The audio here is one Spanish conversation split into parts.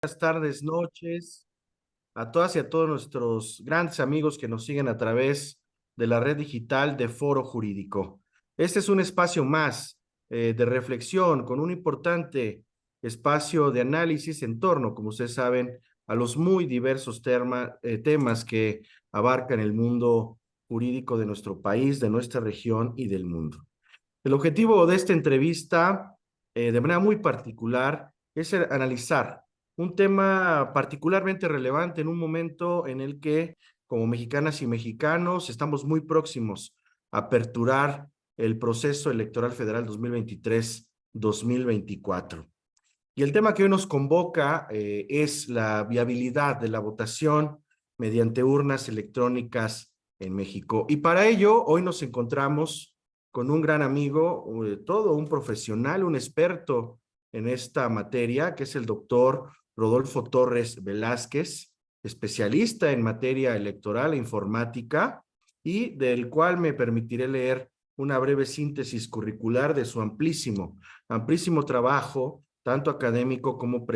Buenas tardes, noches a todas y a todos nuestros grandes amigos que nos siguen a través de la red digital de Foro Jurídico. Este es un espacio más de reflexión con un importante espacio de análisis en torno, como ustedes saben, a los muy diversos temas que abarcan el mundo jurídico de nuestro país, de nuestra región y del mundo. El objetivo de esta entrevista, de manera muy particular, es analizar un tema particularmente relevante en un momento en el que, como mexicanas y mexicanos, estamos muy próximos a aperturar el proceso electoral federal 2023-2024. Y el tema que hoy nos convoca es la viabilidad de la votación mediante urnas electrónicas en México. Y para ello, hoy nos encontramos con un gran amigo, todo un profesional, un experto en esta materia, que es el doctor Rodolfo Torres Velázquez, especialista en materia electoral e informática, y del cual me permitiré leer una breve síntesis curricular de su amplísimo trabajo, tanto académico como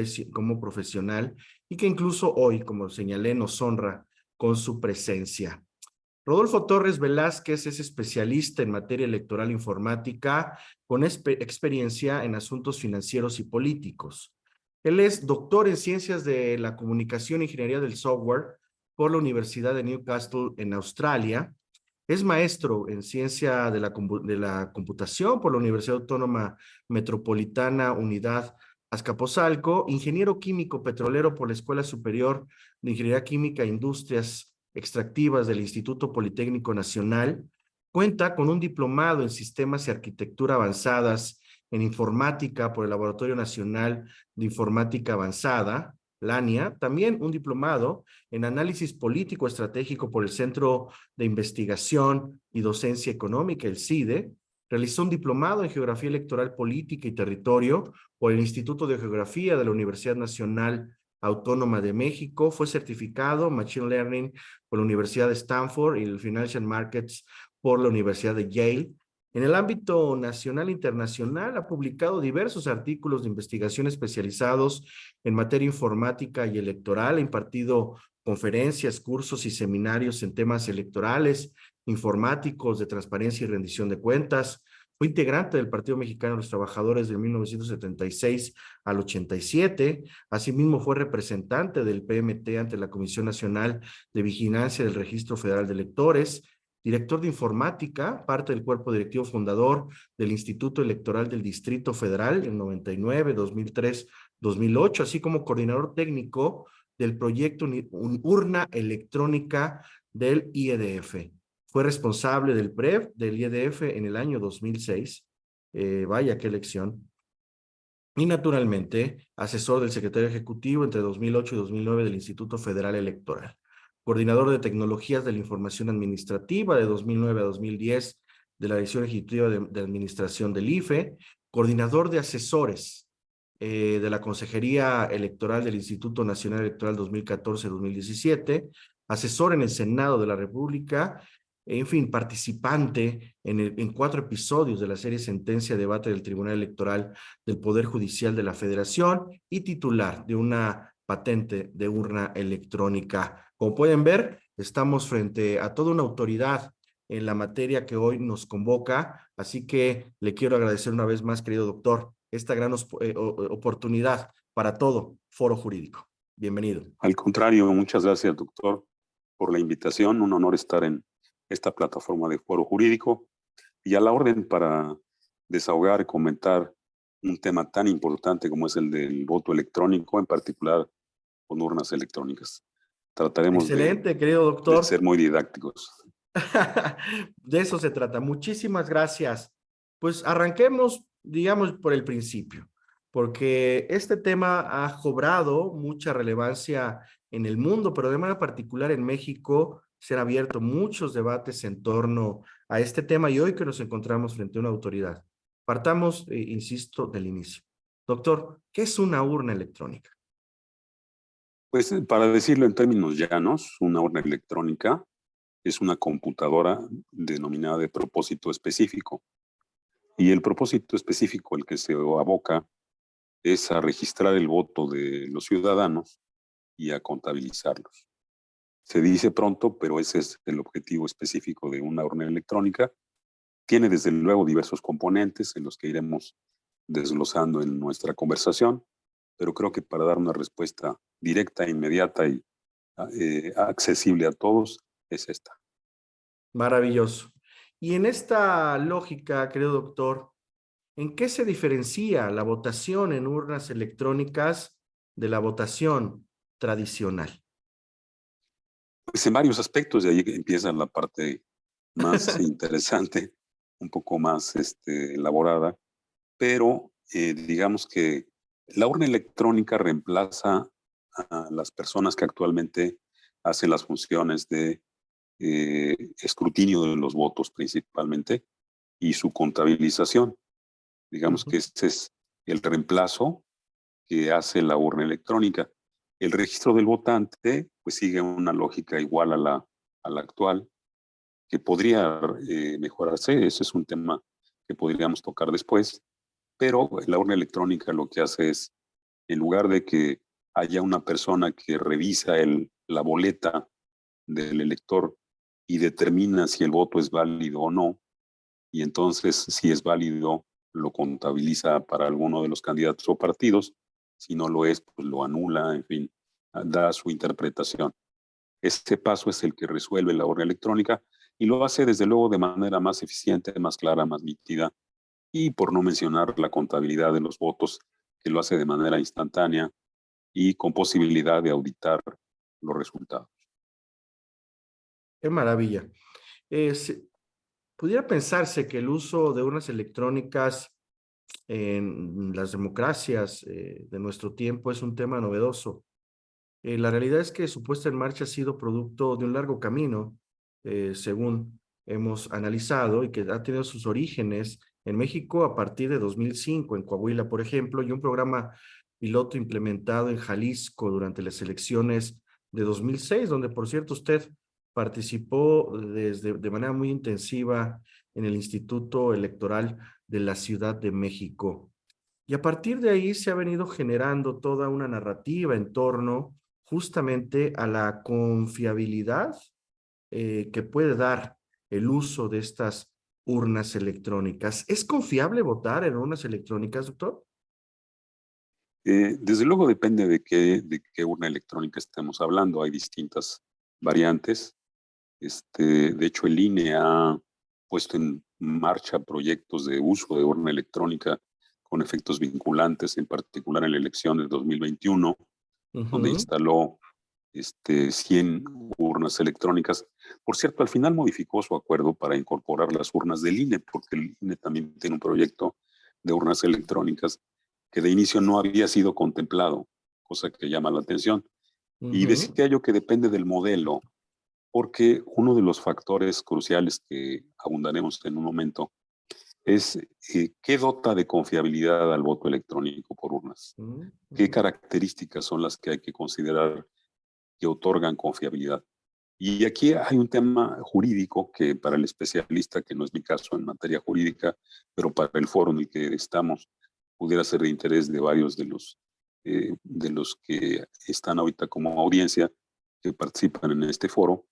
profesional, y que incluso hoy, como señalé, nos honra con su presencia. Rodolfo Torres Velázquez es especialista en materia electoral informática con experiencia en asuntos financieros y políticos. Él es doctor en ciencias de la comunicación e ingeniería del software por la Universidad de Newcastle en Australia. Es maestro en ciencia de la computación por la Universidad Autónoma Metropolitana Unidad Azcapotzalco, ingeniero químico petrolero por la Escuela Superior de Ingeniería Química e Industrias Extractivas del Instituto Politécnico Nacional. Cuenta con un diplomado en Sistemas y Arquitectura Avanzadas en Informática por el Laboratorio Nacional de Informática Avanzada, LANIA. También un diplomado en Análisis Político Estratégico por el Centro de Investigación y Docencia Económica, el CIDE. Realizó un diplomado en Geografía Electoral Política y Territorio por el Instituto de Geografía de la Universidad Nacional Autónoma de México. Fue certificado Machine Learning por la Universidad de Stanford y el Financial Markets por la Universidad de Yale. En el ámbito nacional e internacional ha publicado diversos artículos de investigación especializados en materia informática y electoral. Ha impartido conferencias, cursos y seminarios en temas electorales, informáticos, de transparencia y rendición de cuentas. Fue integrante del Partido Mexicano de los Trabajadores de 1976 al 87. Asimismo, fue representante del PMT ante la Comisión Nacional de Vigilancia del Registro Federal de Electores, director de informática, parte del cuerpo directivo fundador del Instituto Electoral del Distrito Federal en 99, 2003, 2008, así como coordinador técnico del proyecto Urna Electrónica del IEDF. Fue responsable del PREV del IEDF en el año 2006. Vaya, qué elección. Y naturalmente, asesor del secretario ejecutivo entre 2008 y 2009 del Instituto Federal Electoral. Coordinador de Tecnologías de la Información Administrativa de 2009 a 2010 de la Dirección Ejecutiva de Administración del IFE. Coordinador de asesores de la Consejería Electoral del Instituto Nacional Electoral 2014-2017. Asesor en el Senado de la República. En fin, participante en 4 episodios de la serie Sentencia Debate del Tribunal Electoral del Poder Judicial de la Federación y titular de una patente de urna electrónica. Como pueden ver, estamos frente a toda una autoridad en la materia que hoy nos convoca, así que le quiero agradecer una vez más, querido doctor, esta gran oportunidad para todo Foro Jurídico. Bienvenido. Al contrario, muchas gracias, doctor, por la invitación. Un honor estar en esta plataforma de Foro Jurídico y a la orden para desahogar y comentar un tema tan importante como es el del voto electrónico, en particular con urnas electrónicas. Trataremos Excelente, querido de doctor. ser muy didácticos. De eso se trata. Muchísimas gracias. Pues arranquemos, digamos, por el principio, porque este tema ha cobrado mucha relevancia en el mundo, pero de manera particular en México se han abierto muchos debates en torno a este tema y hoy que nos encontramos frente a una autoridad. Partamos, insisto, del inicio. Doctor, ¿qué es una urna electrónica? Pues para decirlo en términos llanos, una urna electrónica es una computadora denominada de propósito específico. Y el propósito específico al que se aboca es a registrar el voto de los ciudadanos y a contabilizarlos. Se dice pronto, pero ese es el objetivo específico de una urna electrónica. Tiene desde luego diversos componentes en los que iremos desglosando en nuestra conversación, pero creo que para dar una respuesta directa, inmediata y accesible a todos es esta. Maravilloso. Y en esta lógica, querido doctor, ¿en qué se diferencia la votación en urnas electrónicas de la votación tradicional? Pues en varios aspectos, de ahí empieza la parte más interesante, un poco más elaborada, pero digamos que la urna electrónica reemplaza a las personas que actualmente hacen las funciones de escrutinio de los votos principalmente y su contabilización. Digamos que este es el reemplazo que hace la urna electrónica. El registro del votante pues sigue una lógica igual a la actual, que podría mejorarse. Ese es un tema que podríamos tocar después, pero la urna electrónica lo que hace es, en lugar de que haya una persona que revisa la boleta del elector y determina si el voto es válido o no, y entonces si es válido lo contabiliza para alguno de los candidatos o partidos, si no lo es, pues lo anula, en fin, da su interpretación. Este paso es el que resuelve la urna electrónica y lo hace desde luego de manera más eficiente, más clara, más nítida, y por no mencionar la contabilidad de los votos, que lo hace de manera instantánea y con posibilidad de auditar los resultados. Qué maravilla. Pudiera pensarse que el uso de urnas electrónicas en las democracias de nuestro tiempo es un tema novedoso. La realidad es que su puesta en marcha ha sido producto de un largo camino, según hemos analizado, y que ha tenido sus orígenes en México a partir de 2005, en Coahuila, por ejemplo, y un programa piloto implementado en Jalisco durante las elecciones de 2006, donde, por cierto, usted participó de manera muy intensiva en el Instituto Electoral de la Ciudad de México. Y a partir de ahí se ha venido generando toda una narrativa en torno justamente a la confiabilidad que puede dar el uso de estas urnas electrónicas. ¿Es confiable votar en urnas electrónicas, doctor? Desde luego depende de qué urna electrónica estemos hablando. Hay distintas variantes. De hecho, el INE ha puesto en marcha proyectos de uso de urna electrónica con efectos vinculantes, en particular en la elección de 2021, donde instaló 100 urnas electrónicas. Por cierto, al final modificó su acuerdo para incorporar las urnas del INE, porque el INE también tiene un proyecto de urnas electrónicas que de inicio no había sido contemplado, cosa que llama la atención. Y decía yo que depende del modelo, porque uno de los factores cruciales que abundaremos en un momento es qué dota de confiabilidad al voto electrónico por urnas. ¿Qué características son las que hay que considerar que otorgan confiabilidad? Y aquí hay un tema jurídico que para el especialista, que no es mi caso en materia jurídica, pero para el foro en el que estamos, pudiera ser de interés de varios de los que están ahorita como audiencia, que participan en este foro,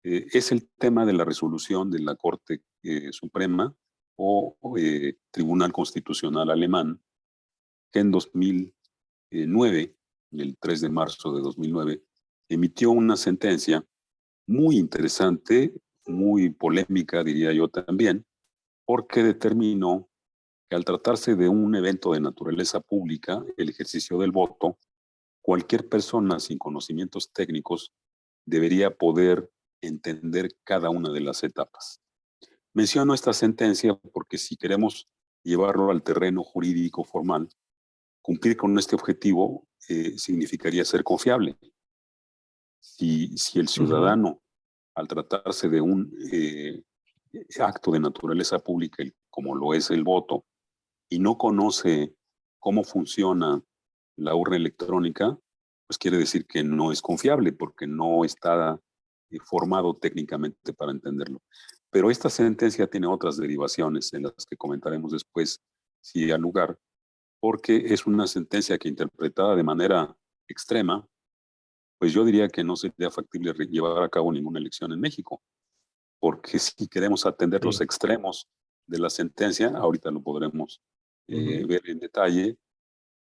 es el tema de la resolución de la Corte Suprema o Tribunal Constitucional Alemán, que en 2009, el 3 de marzo de 2009, emitió una sentencia muy interesante, muy polémica, diría yo también, porque determinó que al tratarse de un evento de naturaleza pública, el ejercicio del voto, cualquier persona sin conocimientos técnicos debería poder entender cada una de las etapas. Menciono esta sentencia porque si queremos llevarlo al terreno jurídico formal, cumplir con este objetivo significaría ser confiable. Si el ciudadano, al tratarse de un acto de naturaleza pública, como lo es el voto, y no conoce cómo funciona la urna electrónica, pues quiere decir que no es confiable porque no está formado técnicamente para entenderlo. Pero esta sentencia tiene otras derivaciones en las que comentaremos después si hay lugar, porque es una sentencia que interpretada de manera extrema, pues yo diría que no sería factible llevar a cabo ninguna elección en México, porque si queremos atender los Sí. extremos de la sentencia, ahorita lo podremos Ujú. ver en detalle,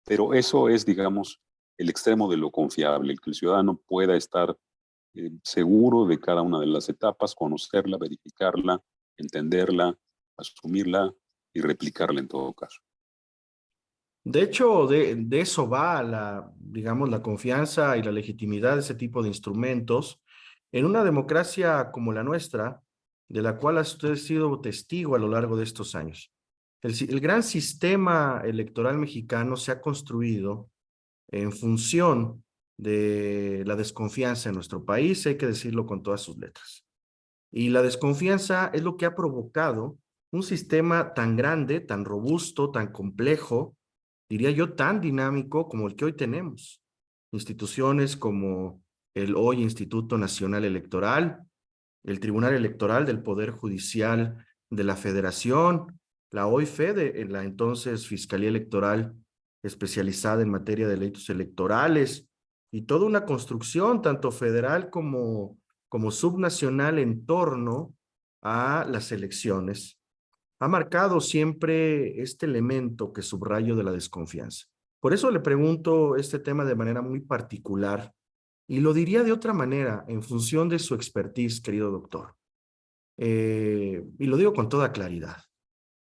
pero eso es, digamos, el extremo de lo confiable, el que el ciudadano pueda estar seguro de cada una de las etapas, conocerla, verificarla, entenderla, asumirla y replicarla en todo caso. De hecho, de eso va la, digamos, la confianza y la legitimidad de ese tipo de instrumentos en una democracia como la nuestra, de la cual usted ha sido testigo a lo largo de estos años. El gran sistema electoral mexicano se ha construido en función de la desconfianza en nuestro país, hay que decirlo con todas sus letras. Y la desconfianza es lo que ha provocado un sistema tan grande, tan robusto, tan complejo, diría yo, tan dinámico como el que hoy tenemos. Instituciones como el hoy Instituto Nacional Electoral, el Tribunal Electoral del Poder Judicial de la Federación, la hoy FEDE, la entonces Fiscalía Electoral especializada en materia de delitos electorales, y toda una construcción, tanto federal como subnacional, en torno a las elecciones, ha marcado siempre este elemento que subrayo de la desconfianza. Por eso le pregunto este tema de manera muy particular y lo diría de otra manera en función de su expertise, querido doctor. Y lo digo con toda claridad.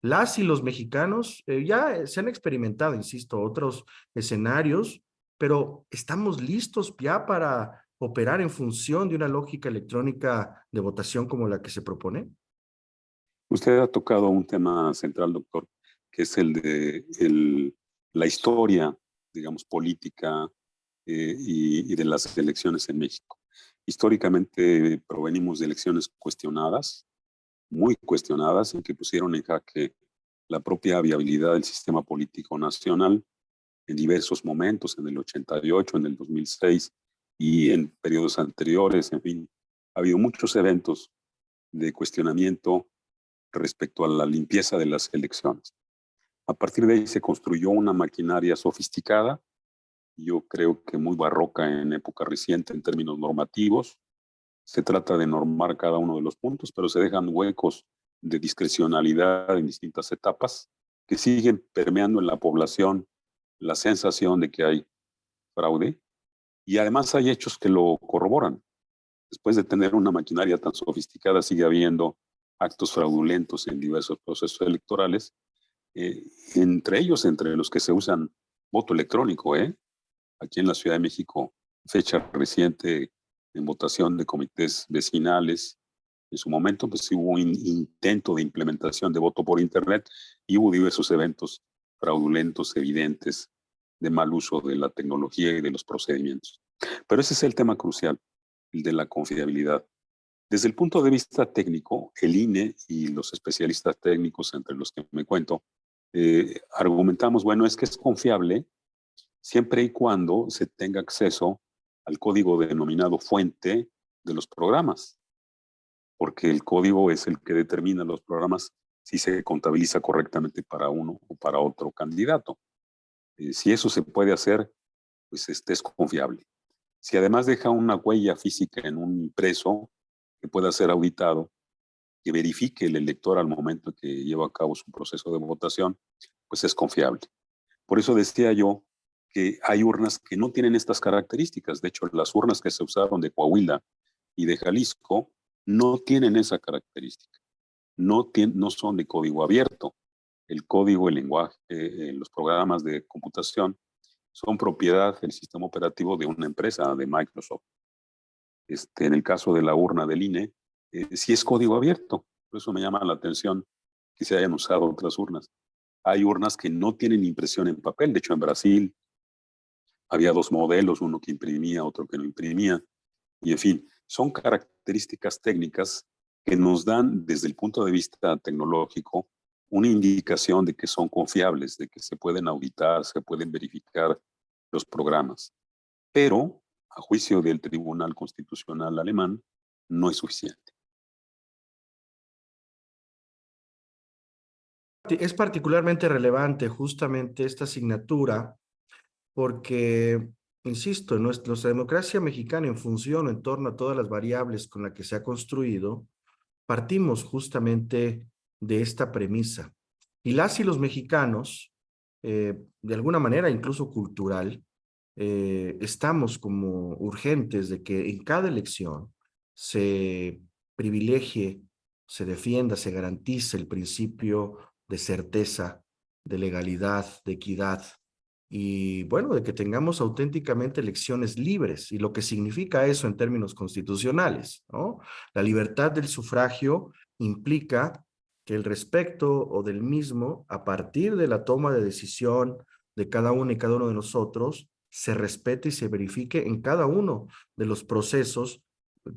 Las y los mexicanos ya se han experimentado, insisto, otros escenarios, pero estamos listos ya para operar en función de una lógica electrónica de votación como la que se propone. Usted ha tocado un tema central, doctor, que es el de la historia, digamos, política y de las elecciones en México. Históricamente provenimos de elecciones cuestionadas, muy cuestionadas, en que pusieron en jaque la propia viabilidad del sistema político nacional en diversos momentos, en el 88, en el 2006 y en periodos anteriores. En fin, ha habido muchos eventos de cuestionamiento respecto a la limpieza de las elecciones. A partir de ahí se construyó una maquinaria sofisticada, yo creo que muy barroca en época reciente en términos normativos. Se trata de normar cada uno de los puntos, pero se dejan huecos de discrecionalidad en distintas etapas que siguen permeando en la población la sensación de que hay fraude y además hay hechos que lo corroboran. Después de tener una maquinaria tan sofisticada, sigue habiendo actos fraudulentos en diversos procesos electorales, eh, entre ellos, entre los que se usan voto electrónico. Aquí en la Ciudad de México, fecha reciente en votación de comités vecinales. En su momento, pues hubo un intento de implementación de voto por Internet y hubo diversos eventos fraudulentos, evidentes, de mal uso de la tecnología y de los procedimientos. Pero ese es el tema crucial, el de la confiabilidad. Desde el punto de vista técnico, el INE y los especialistas técnicos, entre los que me cuento, argumentamos, bueno, es que es confiable siempre y cuando se tenga acceso al código denominado fuente de los programas, porque el código es el que determina los programas si se contabiliza correctamente para uno o para otro candidato. Si eso se puede hacer, pues es confiable. Si además deja una huella física en un impreso que pueda ser auditado, que verifique el elector al momento que lleva a cabo su proceso de votación, pues es confiable. Por eso decía yo que hay urnas que no tienen estas características. De hecho, las urnas que se usaron de Coahuila y de Jalisco no tienen esa característica. No son de código abierto. El código, el lenguaje, los programas de computación son propiedad del sistema operativo de una empresa, de Microsoft. En el caso de la urna del INE, sí es código abierto. Por eso me llama la atención que se hayan usado otras urnas. Hay urnas que no tienen impresión en papel. De hecho, en Brasil había dos modelos, uno que imprimía, otro que no imprimía. Y en fin, son características técnicas que nos dan, desde el punto de vista tecnológico, una indicación de que son confiables, de que se pueden auditar, se pueden verificar los programas. Pero, a juicio del Tribunal Constitucional alemán, no es suficiente. Es particularmente relevante justamente esta asignatura porque, insisto, nuestra democracia mexicana en función en torno a todas las variables con las que se ha construido, partimos justamente de esta premisa. Y las y los mexicanos, de alguna manera incluso cultural, estamos como urgentes de que en cada elección se privilegie, se defienda, se garantice el principio de certeza, de legalidad, de equidad y bueno, de que tengamos auténticamente elecciones libres y lo que significa eso en términos constitucionales, ¿no? La libertad del sufragio implica que el respecto o del mismo, a partir de la toma de decisión de cada uno y cada uno de nosotros, se respete y se verifique en cada uno de los procesos,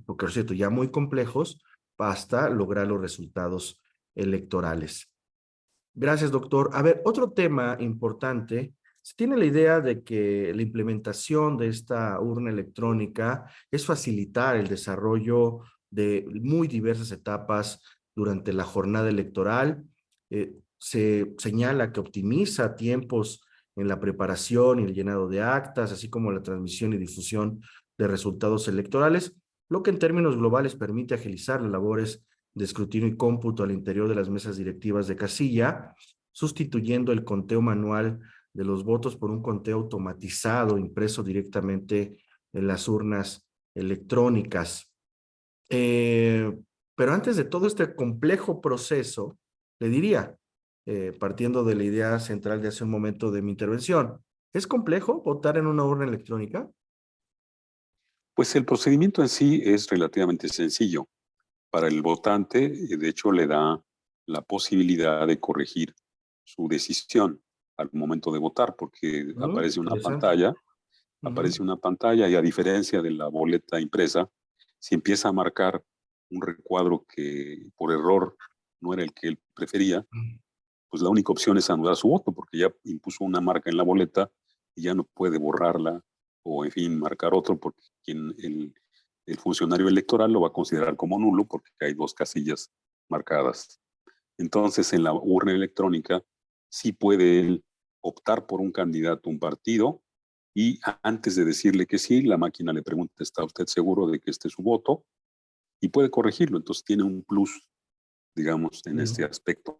porque es cierto, ya muy complejos, hasta lograr los resultados electorales. Gracias, doctor. A ver, otro tema importante. Se tiene la idea de que la implementación de esta urna electrónica es facilitar el desarrollo de muy diversas etapas durante la jornada electoral. Se señala que optimiza tiempos en la preparación y el llenado de actas, así como la transmisión y difusión de resultados electorales, lo que en términos globales permite agilizar las labores de escrutinio y cómputo al interior de las mesas directivas de casilla, sustituyendo el conteo manual de los votos por un conteo automatizado impreso directamente en las urnas electrónicas. Eh, pero antes de todo este complejo proceso, le diría, partiendo de la idea central de hace un momento de mi intervención, ¿es complejo votar en una urna electrónica? Pues el procedimiento en sí es relativamente sencillo. Para el votante, de hecho, le da la posibilidad de corregir su decisión al momento de votar, porque Interesante. aparece una pantalla y a diferencia de la boleta impresa, si empieza a marcar un recuadro que por error no era el que él prefería, pues la única opción es anular su voto, porque ya impuso una marca en la boleta y ya no puede borrarla o, en fin, marcar otro, porque el funcionario electoral lo va a considerar como nulo porque hay dos casillas marcadas. Entonces, en la urna electrónica, sí puede él optar por un candidato, un partido, y antes de decirle que sí, la máquina le pregunta, ¿está usted seguro de que este es su voto? Y puede corregirlo. Entonces, tiene un plus, digamos, en este Bien. aspecto.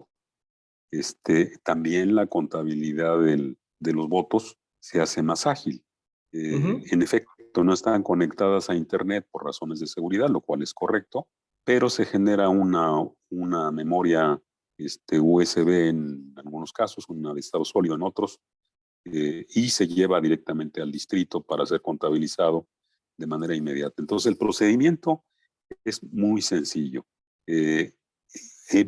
También la contabilidad de los votos se hace más ágil. Ujú. En efecto, no están conectadas a Internet por razones de seguridad, lo cual es correcto, pero se genera una memoria USB en algunos casos, una de estado sólido en otros, y se lleva directamente al distrito para ser contabilizado de manera inmediata. Entonces, el procedimiento es muy sencillo. Eh,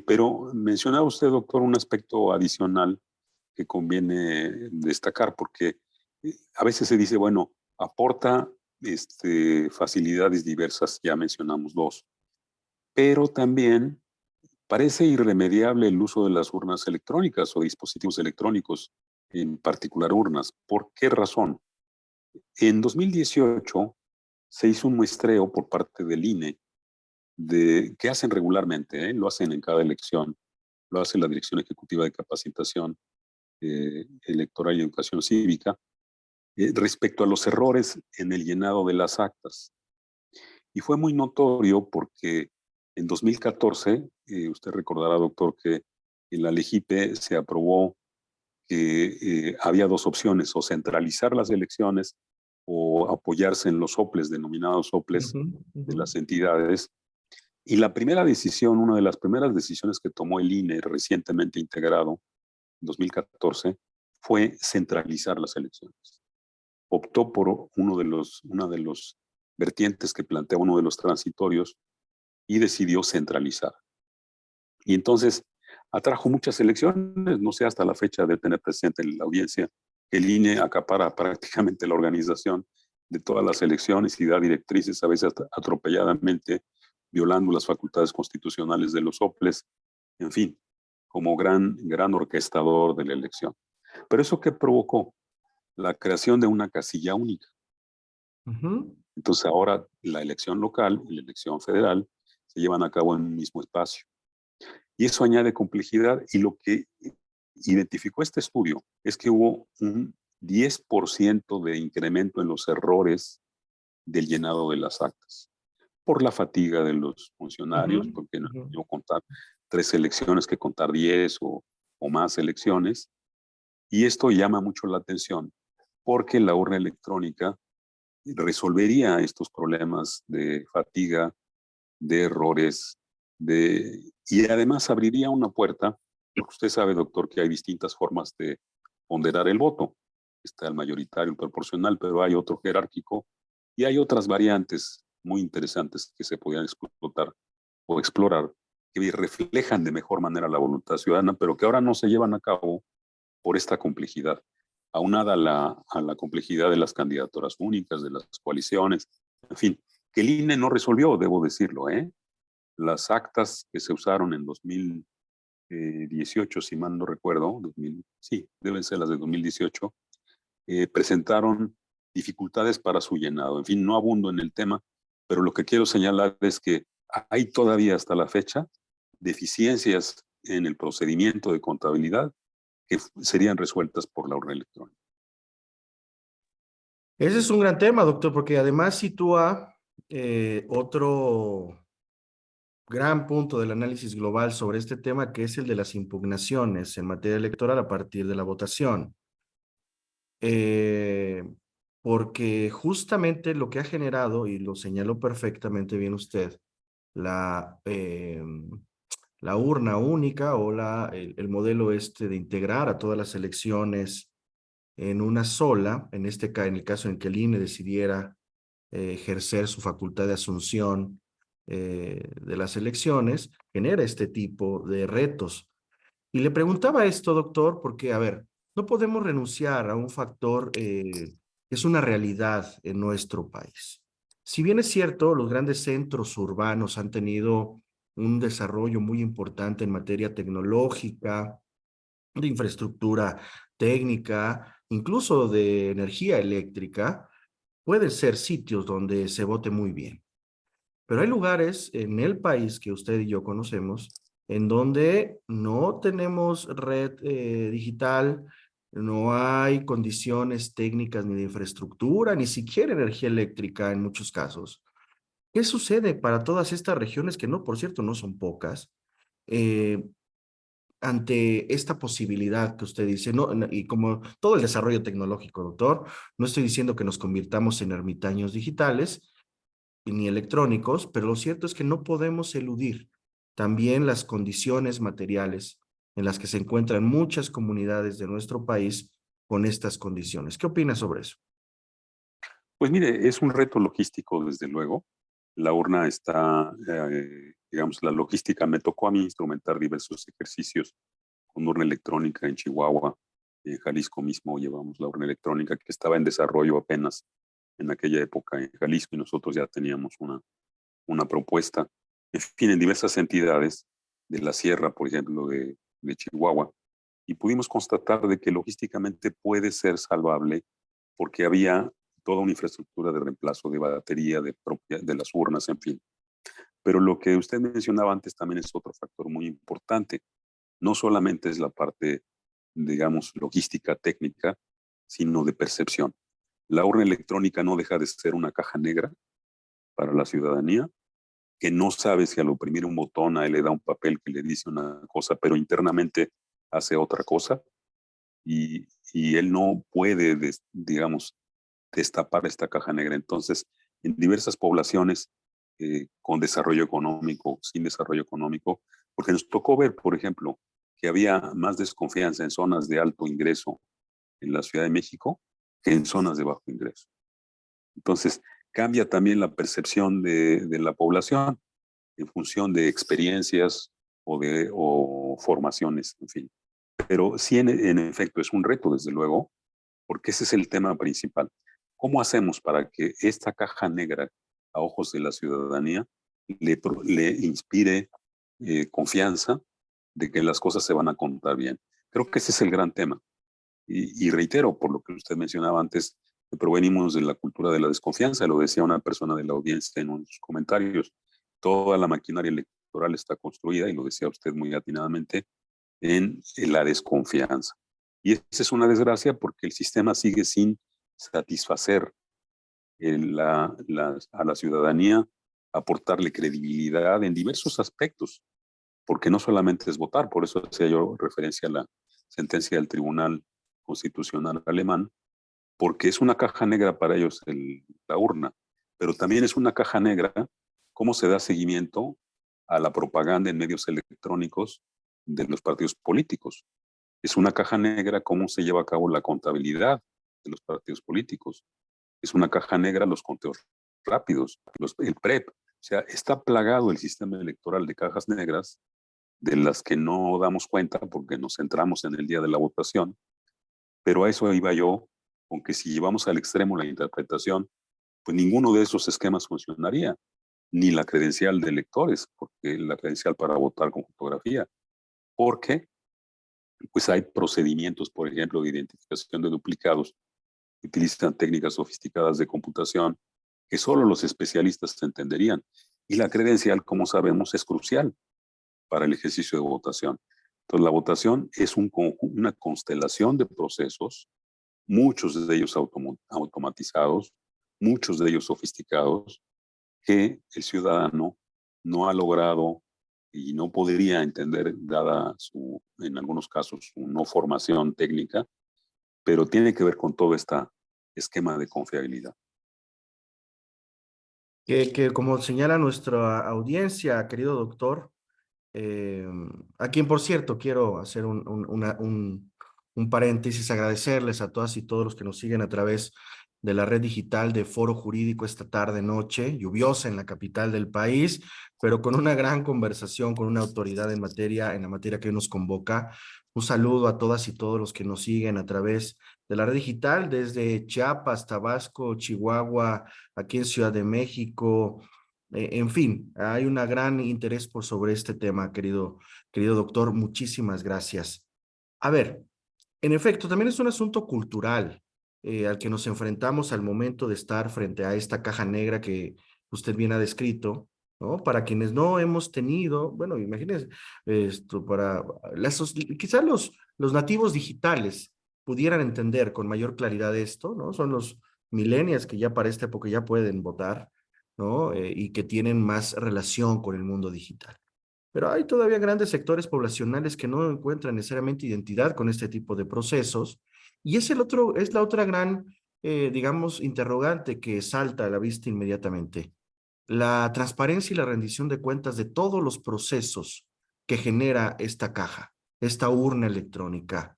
pero mencionaba usted, doctor, un aspecto adicional que conviene destacar, porque a veces se dice, bueno, aporta facilidades diversas, ya mencionamos dos, pero también parece irremediable el uso de las urnas electrónicas o dispositivos electrónicos, en particular urnas. ¿Por qué razón? En 2018 se hizo un muestreo por parte del INE que hacen regularmente, lo hacen en cada elección, lo hace la Dirección Ejecutiva de Capacitación Electoral y Educación Cívica, respecto a los errores en el llenado de las actas. Y fue muy notorio porque en 2014, usted recordará, doctor, que en la LEGIPE se aprobó que había dos opciones, o centralizar las elecciones o apoyarse en los soples, denominados soples Ujú, de ujú. las entidades. Y la primera decisión, una de las primeras decisiones que tomó el INE recientemente integrado, en 2014, fue centralizar las elecciones. Optó por una de los vertientes que plantea uno de los transitorios y decidió centralizar. Y entonces atrajo muchas elecciones, no sé, hasta la fecha de tener presente en la audiencia, el INE acapara prácticamente la organización de todas las elecciones y da directrices, a veces atropelladamente, violando las facultades constitucionales de los soples, en fin, como gran orquestador de la elección. Pero eso que provocó la creación de una casilla única. Ujú. Entonces ahora la elección local y la elección federal se llevan a cabo en un mismo espacio. Y eso añade complejidad, y lo que identificó este estudio es que hubo un 10% de incremento en los errores del llenado de las actas, por la fatiga de los funcionarios, Ujú, porque no es ujú. lo mismo contar 3 elecciones que contar 10 o más elecciones. Y esto llama mucho la atención, porque la urna electrónica resolvería estos problemas de fatiga, de errores, y además abriría una puerta, porque usted sabe, doctor, que hay distintas formas de ponderar el voto. Está el mayoritario, el proporcional, pero hay otro jerárquico, y hay otras variantes muy interesantes que se podrían explotar o explorar, que reflejan de mejor manera la voluntad ciudadana, pero que ahora no se llevan a cabo por esta complejidad, aunada a la complejidad de las candidaturas únicas, de las coaliciones, en fin, que el INE no resolvió, debo decirlo, ¿eh? Las actas que se usaron en 2018, si mal no recuerdo, sí, deben ser las de 2018, presentaron dificultades para su llenado. En fin, no abundo en el tema, pero lo que quiero señalar es que hay todavía hasta la fecha deficiencias en el procedimiento de contabilidad que serían resueltas por la urna electrónica. Ese es un gran tema, doctor, porque además sitúa otro gran punto del análisis global sobre este tema, que es el de las impugnaciones en materia electoral a partir de la votación. Eh, Porque justamente lo que ha generado, y lo señaló perfectamente bien usted, la, eh, la urna única o el modelo este de integrar a todas las elecciones en una sola, en el caso en que el INE decidiera ejercer su facultad de asunción de las elecciones, genera este tipo de retos. Y le preguntaba esto, doctor, porque, a ver, no podemos renunciar a un factor que es una realidad en nuestro país. Si bien es cierto, los grandes centros urbanos han tenido un desarrollo muy importante en materia tecnológica, de infraestructura técnica, incluso de energía eléctrica, pueden ser sitios donde se vote muy bien. Pero hay lugares en el país que usted y yo conocemos en donde no tenemos red digital, no hay condiciones técnicas ni de infraestructura, ni siquiera energía eléctrica en muchos casos. ¿Qué sucede para todas estas regiones que no, por cierto, no son pocas? eh, Ante esta posibilidad que usted dice, no, y como todo el desarrollo tecnológico, doctor, no estoy diciendo que nos convirtamos en ermitaños digitales, ni electrónicos, pero lo cierto es que no podemos eludir también las condiciones materiales en las que se encuentran muchas comunidades de nuestro país con estas condiciones. ¿Qué opinas sobre eso? Pues mire, es un reto logístico, desde luego. La urna está, digamos, la logística. Me tocó a mí instrumentar diversos ejercicios con urna electrónica en Chihuahua. En Jalisco mismo llevamos la urna electrónica, que estaba en desarrollo apenas en aquella época en Jalisco, y nosotros ya teníamos una propuesta. En fin, en diversas entidades de la sierra, por ejemplo, de Chihuahua, y pudimos constatar de que logísticamente puede ser salvable, porque había toda una infraestructura de reemplazo de batería, de las urnas, en fin. Pero lo que usted mencionaba antes también es otro factor muy importante. No solamente es la parte, digamos, logística, técnica, sino de percepción. La urna electrónica no deja de ser una caja negra para la ciudadanía, que no sabe si al oprimir un botón a él le da un papel que le dice una cosa, pero internamente hace otra cosa, y él no puede, digamos, destapar esta caja negra. Entonces, en diversas poblaciones con desarrollo económico, sin desarrollo económico, porque nos tocó ver, por ejemplo, que había más desconfianza en zonas de alto ingreso en la Ciudad de México que en zonas de bajo ingreso. Entonces, cambia también la percepción de la población en función de experiencias o formaciones, en fin. Pero sí, en efecto, es un reto, desde luego, porque ese es el tema principal. ¿Cómo hacemos para que esta caja negra, a ojos de la ciudadanía, le inspire confianza de que las cosas se van a contar bien? Creo que ese es el gran tema. Y reitero, por lo que usted mencionaba antes, que provenimos de la cultura de la desconfianza, lo decía una persona de la audiencia en unos comentarios. Toda la maquinaria electoral está construida, y lo decía usted muy atinadamente, en la desconfianza. Y esa es una desgracia porque el sistema sigue sin satisfacer a la ciudadanía, aportarle credibilidad en diversos aspectos, porque no solamente es votar, por eso hacía yo referencia a la sentencia del Tribunal Constitucional alemán, porque es una caja negra para ellos la urna, pero también es una caja negra cómo se da seguimiento a la propaganda en medios electrónicos de los partidos políticos. Es una caja negra cómo se lleva a cabo la contabilidad de los partidos políticos. Es una caja negra los conteos rápidos, el PREP. O sea, está plagado el sistema electoral de cajas negras de las que no damos cuenta porque nos centramos en el día de la votación, pero a eso iba yo, aunque si llevamos al extremo la interpretación, pues ninguno de esos esquemas funcionaría, ni la credencial de electores, porque la credencial para votar con fotografía, porque pues hay procedimientos, por ejemplo, de identificación de duplicados que utilizan técnicas sofisticadas de computación que solo los especialistas entenderían. Y la credencial, como sabemos, es crucial para el ejercicio de votación. Entonces, la votación es una constelación de procesos, muchos de ellos automatizados, muchos de ellos sofisticados, que el ciudadano no ha logrado y no podría entender, dada en algunos casos, su no formación técnica, pero tiene que ver con todo este esquema de confiabilidad. Que como señala nuestra audiencia, querido doctor, eh, a quien por cierto quiero hacer un paréntesis, agradecerles a todas y todos los que nos siguen a través de la red digital de Foro Jurídico esta tarde noche, lluviosa en la capital del país, pero con una gran conversación, con una autoridad en la materia que hoy nos convoca. Un saludo a todas y todos los que nos siguen a través de la red digital, desde Chiapas, Tabasco, Chihuahua, aquí en Ciudad de México, en fin, hay un gran interés por sobre este tema, querido doctor. Muchísimas gracias. A ver, en efecto, también es un asunto cultural al que nos enfrentamos al momento de estar frente a esta caja negra que usted bien ha descrito, ¿no? Para quienes no hemos tenido, bueno, imagínense, esto, quizás los nativos digitales pudieran entender con mayor claridad esto, ¿no? Son los millennials que ya para esta época ya pueden votar, ¿no? Y que tienen más relación con el mundo digital. Pero hay todavía grandes sectores poblacionales que no encuentran necesariamente identidad con este tipo de procesos. Y es la otra gran, digamos, interrogante que salta a la vista inmediatamente. La transparencia y la rendición de cuentas de todos los procesos que genera esta caja, esta urna electrónica.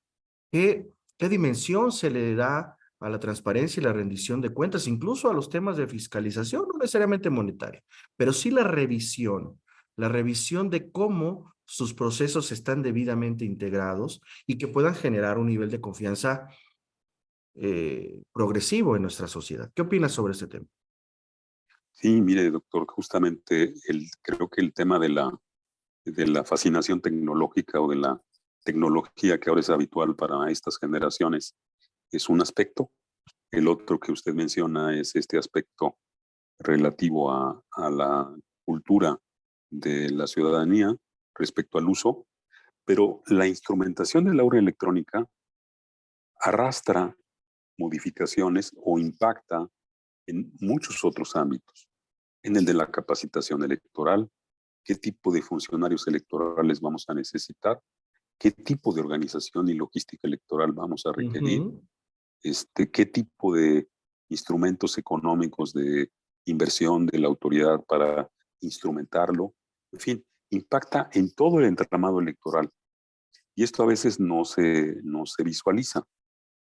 ¿Qué dimensión se le da a la transparencia y la rendición de cuentas, incluso a los temas de fiscalización, no necesariamente monetaria, pero sí la revisión de cómo sus procesos están debidamente integrados y que puedan generar un nivel de confianza progresivo en nuestra sociedad? ¿Qué opinas sobre este tema? Sí, mire, doctor, justamente creo que el tema de la fascinación tecnológica o de la tecnología que ahora es habitual para estas generaciones es un aspecto. El otro que usted menciona es este aspecto relativo a la cultura de la ciudadanía respecto al uso, pero la instrumentación de la urna electrónica arrastra modificaciones o impacta en muchos otros ámbitos, en el de la capacitación electoral, qué tipo de funcionarios electorales vamos a necesitar, qué tipo de organización y logística electoral vamos a requerir, Ujú. qué tipo de instrumentos económicos de inversión de la autoridad para instrumentarlo, en fin, impacta en todo el entramado electoral. Y esto a veces no se visualiza,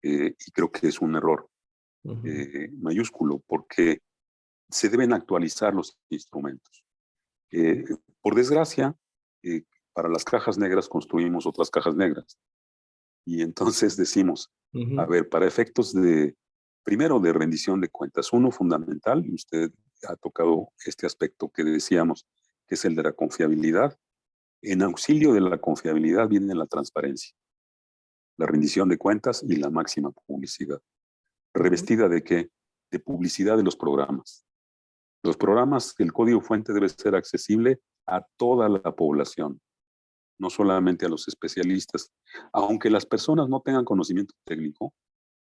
y creo que es un error Ujú. mayúsculo, porque se deben actualizar los instrumentos. Eh, por desgracia, eh, para las cajas negras construimos otras cajas negras. Y entonces decimos, a Ujú. ver, para efectos primero de rendición de cuentas, uno fundamental, y usted ha tocado este aspecto que decíamos, que es el de la confiabilidad. En auxilio de la confiabilidad viene la transparencia, la rendición de cuentas y la máxima publicidad. Ujú. ¿Revestida de qué? De publicidad de los programas. Los programas, el código fuente debe ser accesible a toda la población, no solamente a los especialistas. Aunque las personas no tengan conocimiento técnico,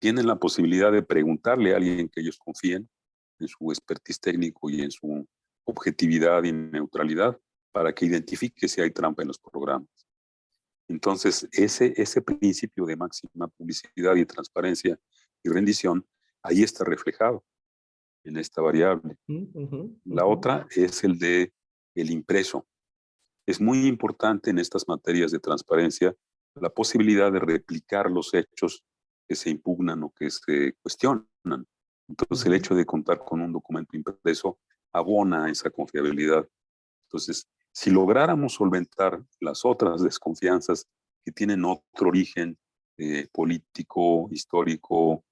tienen la posibilidad de preguntarle a alguien que ellos confíen en su expertise técnico y en su objetividad y neutralidad para que identifique si hay trampa en los programas. Entonces, ese principio de máxima publicidad y transparencia y rendición, ahí está reflejado en esta variable. La otra es el de el impreso. Es muy importante en estas materias de transparencia la posibilidad de replicar los hechos que se impugnan o que se cuestionan. Entonces, el hecho de contar con un documento impreso abona esa confiabilidad. Entonces, si lográramos solventar las otras desconfianzas que tienen otro origen político, histórico,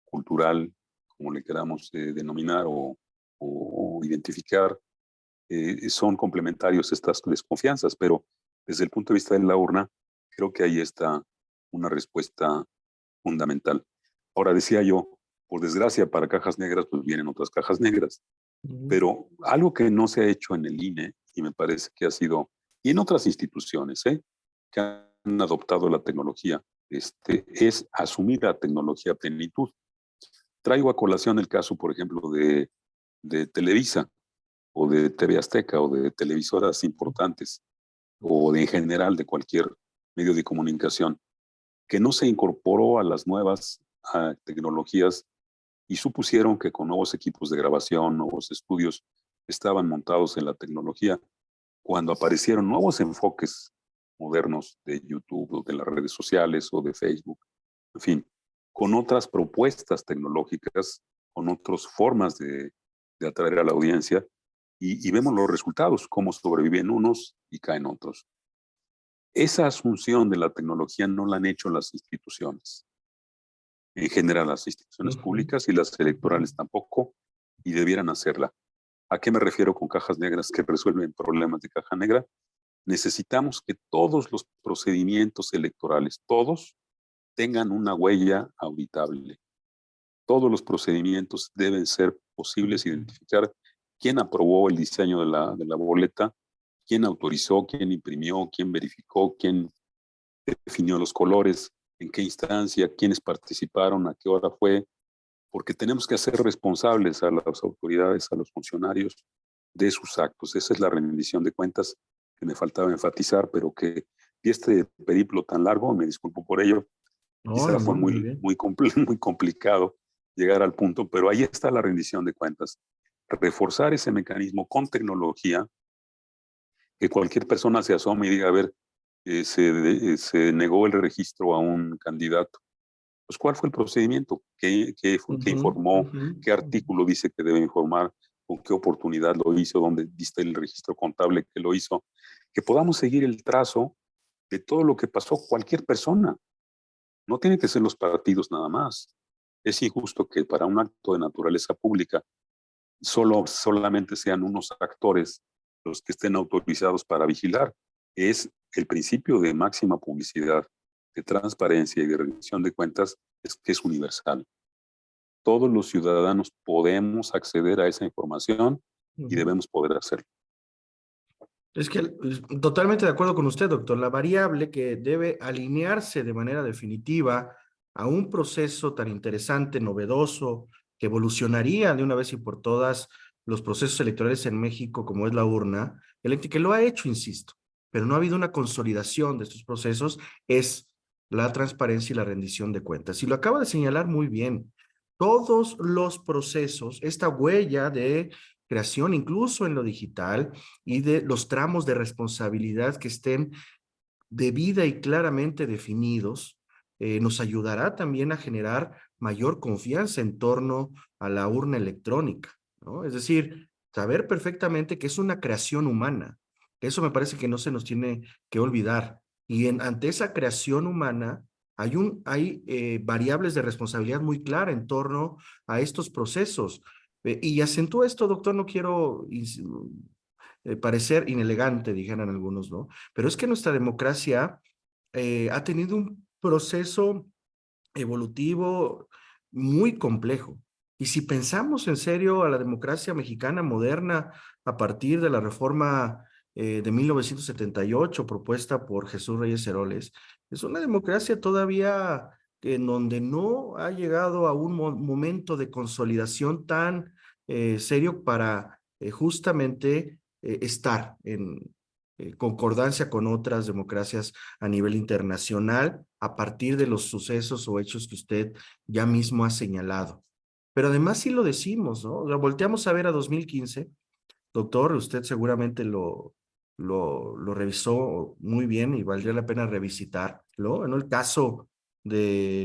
cultural, como le queramos denominar o identificar, son complementarios estas desconfianzas, pero desde el punto de vista de la urna, creo que ahí está una respuesta fundamental. Ahora decía yo, por desgracia para cajas negras, pues vienen otras cajas negras, pero algo que no se ha hecho en el INE, y me parece que ha sido, y en otras instituciones, que han adoptado la tecnología, es asumir la tecnología a plenitud. Traigo a colación el caso, por ejemplo, de Televisa, o de TV Azteca, o de televisoras importantes, o de en general de cualquier medio de comunicación, que no se incorporó a las nuevas tecnologías y supusieron que con nuevos equipos de grabación, nuevos estudios, estaban montados en la tecnología. Cuando aparecieron nuevos enfoques modernos de YouTube, o de las redes sociales, o de Facebook, en fin, con otras propuestas tecnológicas, con otras formas de atraer a la audiencia, y vemos los resultados, cómo sobreviven unos y caen otros. Esa asunción de la tecnología no la han hecho las instituciones. En general, las instituciones públicas y las electorales tampoco, y debieran hacerla. ¿A qué me refiero con cajas negras que resuelven problemas de caja negra? Necesitamos que todos los procedimientos electorales, todos, tengan una huella auditable. Todos los procedimientos deben ser posibles identificar quién aprobó el diseño de la boleta, quién autorizó, quién imprimió, quién verificó, quién definió los colores, en qué instancia, quiénes participaron, a qué hora fue, porque tenemos que hacer responsables a las autoridades, a los funcionarios de sus actos. Esa es la rendición de cuentas que me faltaba enfatizar, pero que y este periplo tan largo, me disculpo por ello, No, quizá no, fue no, muy bien. muy complicado llegar al punto, pero ahí está la rendición de cuentas. Reforzar ese mecanismo con tecnología, que cualquier persona se asome y diga, a ver, se negó el registro a un candidato. Pues, ¿cuál fue el procedimiento? ¿Qué informó? ¿Qué artículo dice que debe informar? ¿Con qué oportunidad lo hizo? ¿Dónde viste el registro contable que lo hizo? Que podamos seguir el trazo de todo lo que pasó cualquier persona. No tienen que ser los partidos nada más. Es injusto que para un acto de naturaleza pública solamente sean unos actores los que estén autorizados para vigilar. Es el principio de máxima publicidad, de transparencia y de rendición de cuentas, es que es universal. Todos los ciudadanos podemos acceder a esa información y debemos poder hacerlo. Es que totalmente de acuerdo con usted, doctor. La variable que debe alinearse de manera definitiva a un proceso tan interesante, novedoso, que evolucionaría de una vez y por todas los procesos electorales en México, como es la urna, que lo ha hecho, insisto, pero no ha habido una consolidación de estos procesos, es la transparencia y la rendición de cuentas. Y lo acaba de señalar muy bien. Todos los procesos, esta huella de creación, incluso en lo digital, y de los tramos de responsabilidad que estén debida y claramente definidos, nos ayudará también a generar mayor confianza en torno a la urna electrónica, ¿no? Es decir, saber perfectamente que es una creación humana. Eso me parece que no se nos tiene que olvidar. Y ante esa creación humana hay variables de responsabilidad muy clara en torno a estos procesos. Y acentúa esto, doctor, no quiero parecer inelegante, dijeran algunos, ¿no? Pero es que nuestra democracia ha tenido un proceso evolutivo muy complejo Y si pensamos en serio a la democracia mexicana moderna a partir de la reforma de 1978 propuesta por Jesús Reyes Heroles, es una democracia todavía en donde no ha llegado a un momento de consolidación tan serio para justamente estar en concordancia con otras democracias a nivel internacional a partir de los sucesos o hechos que usted ya mismo ha señalado. Pero además sí lo decimos, ¿no? O sea, volteamos a ver a 2015, doctor, usted seguramente lo revisó muy bien y valdría la pena revisitarlo, ¿no? El caso de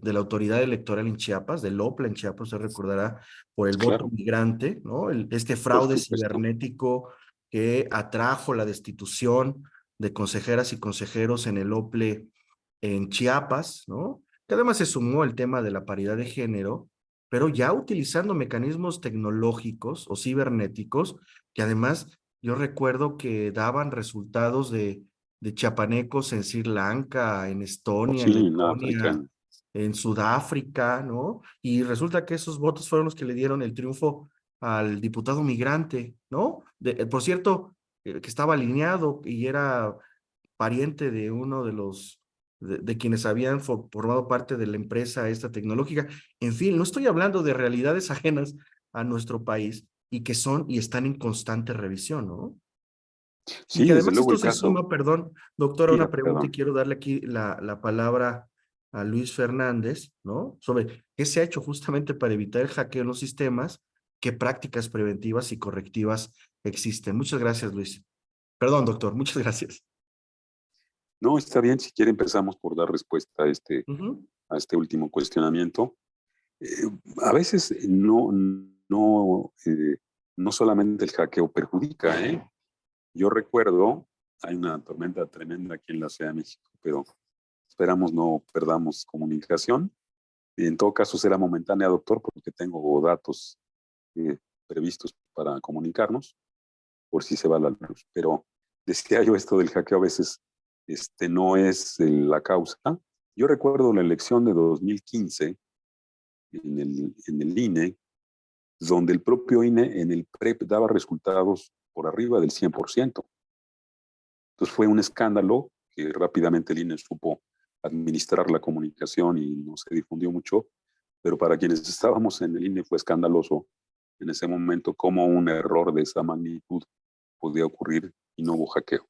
la autoridad electoral en Chiapas, del OPLA en Chiapas, usted recordará, por el voto Claro, migrante, ¿no? Este por fraude supuesto. cibernético que atrajo la destitución de consejeras y consejeros en el OPLE en Chiapas, ¿no? Que además se sumó el tema de la paridad de género, pero ya utilizando mecanismos tecnológicos o cibernéticos, que además yo recuerdo que daban resultados de chiapanecos en Sri Lanka, en Estonia, Sí, en en África. Letonia, en Sudáfrica, ¿no? Y resulta que esos votos fueron los que le dieron el triunfo al diputado migrante, ¿no? Por cierto, que estaba alineado y era pariente de uno de de quienes habían formado parte de la empresa esta tecnológica. En fin, no estoy hablando de realidades ajenas a nuestro país y que son y están en constante revisión, ¿no? Y Sí, que desde además luego esto el se caso. suma, perdón, doctora, Sí, una pregunta y perdón. quiero darle aquí la palabra a Luis Fernández, ¿no? Sobre qué se ha hecho justamente para evitar el hackeo en los sistemas, qué prácticas preventivas y correctivas existen. Muchas gracias, Luis. Perdón, doctor, muchas gracias. No, está bien, si quiere empezamos por dar respuesta Ujú. a este último cuestionamiento. Eh, a veces no solamente el hackeo perjudica, ¿eh? Yo recuerdo, hay una tormenta tremenda aquí en la Ciudad de México, pero esperamos no perdamos comunicación. Y en todo caso será momentánea, doctor, porque tengo datos eh, previstos para comunicarnos, por si se va la luz. Pero decía yo esto del hackeo a veces no es la causa. Yo recuerdo la elección de 2015 en el INE, donde el propio INE en el PREP daba resultados por arriba del 100%. Entonces fue un escándalo que rápidamente el INE supo administrar la comunicación y no se difundió mucho, pero para quienes estábamos en el INE fue escandaloso en ese momento cómo un error de esa magnitud podía ocurrir y no hubo hackeo.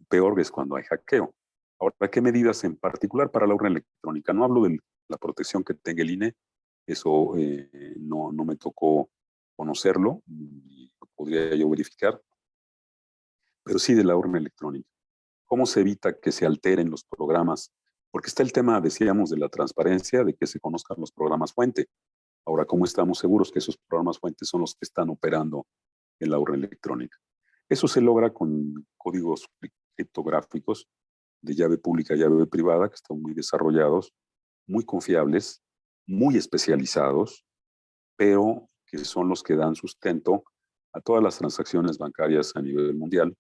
Peor es cuando hay hackeo. Ahora, ¿qué medidas en particular para la urna electrónica? No hablo de la protección que tenga el INE, eso no me tocó conocerlo, y podría yo verificar, pero sí de la urna electrónica. ¿Cómo se evita que se alteren los programas? Porque está el tema, decíamos, de la transparencia, de que se conozcan los programas fuente. Ahora, ¿cómo estamos seguros que esos programas fuentes son los que están operando en la urna electrónica? Eso se logra con códigos criptográficos de llave pública y llave privada que están muy desarrollados, muy confiables, muy especializados, pero que son los que dan sustento a todas las transacciones bancarias a nivel mundial,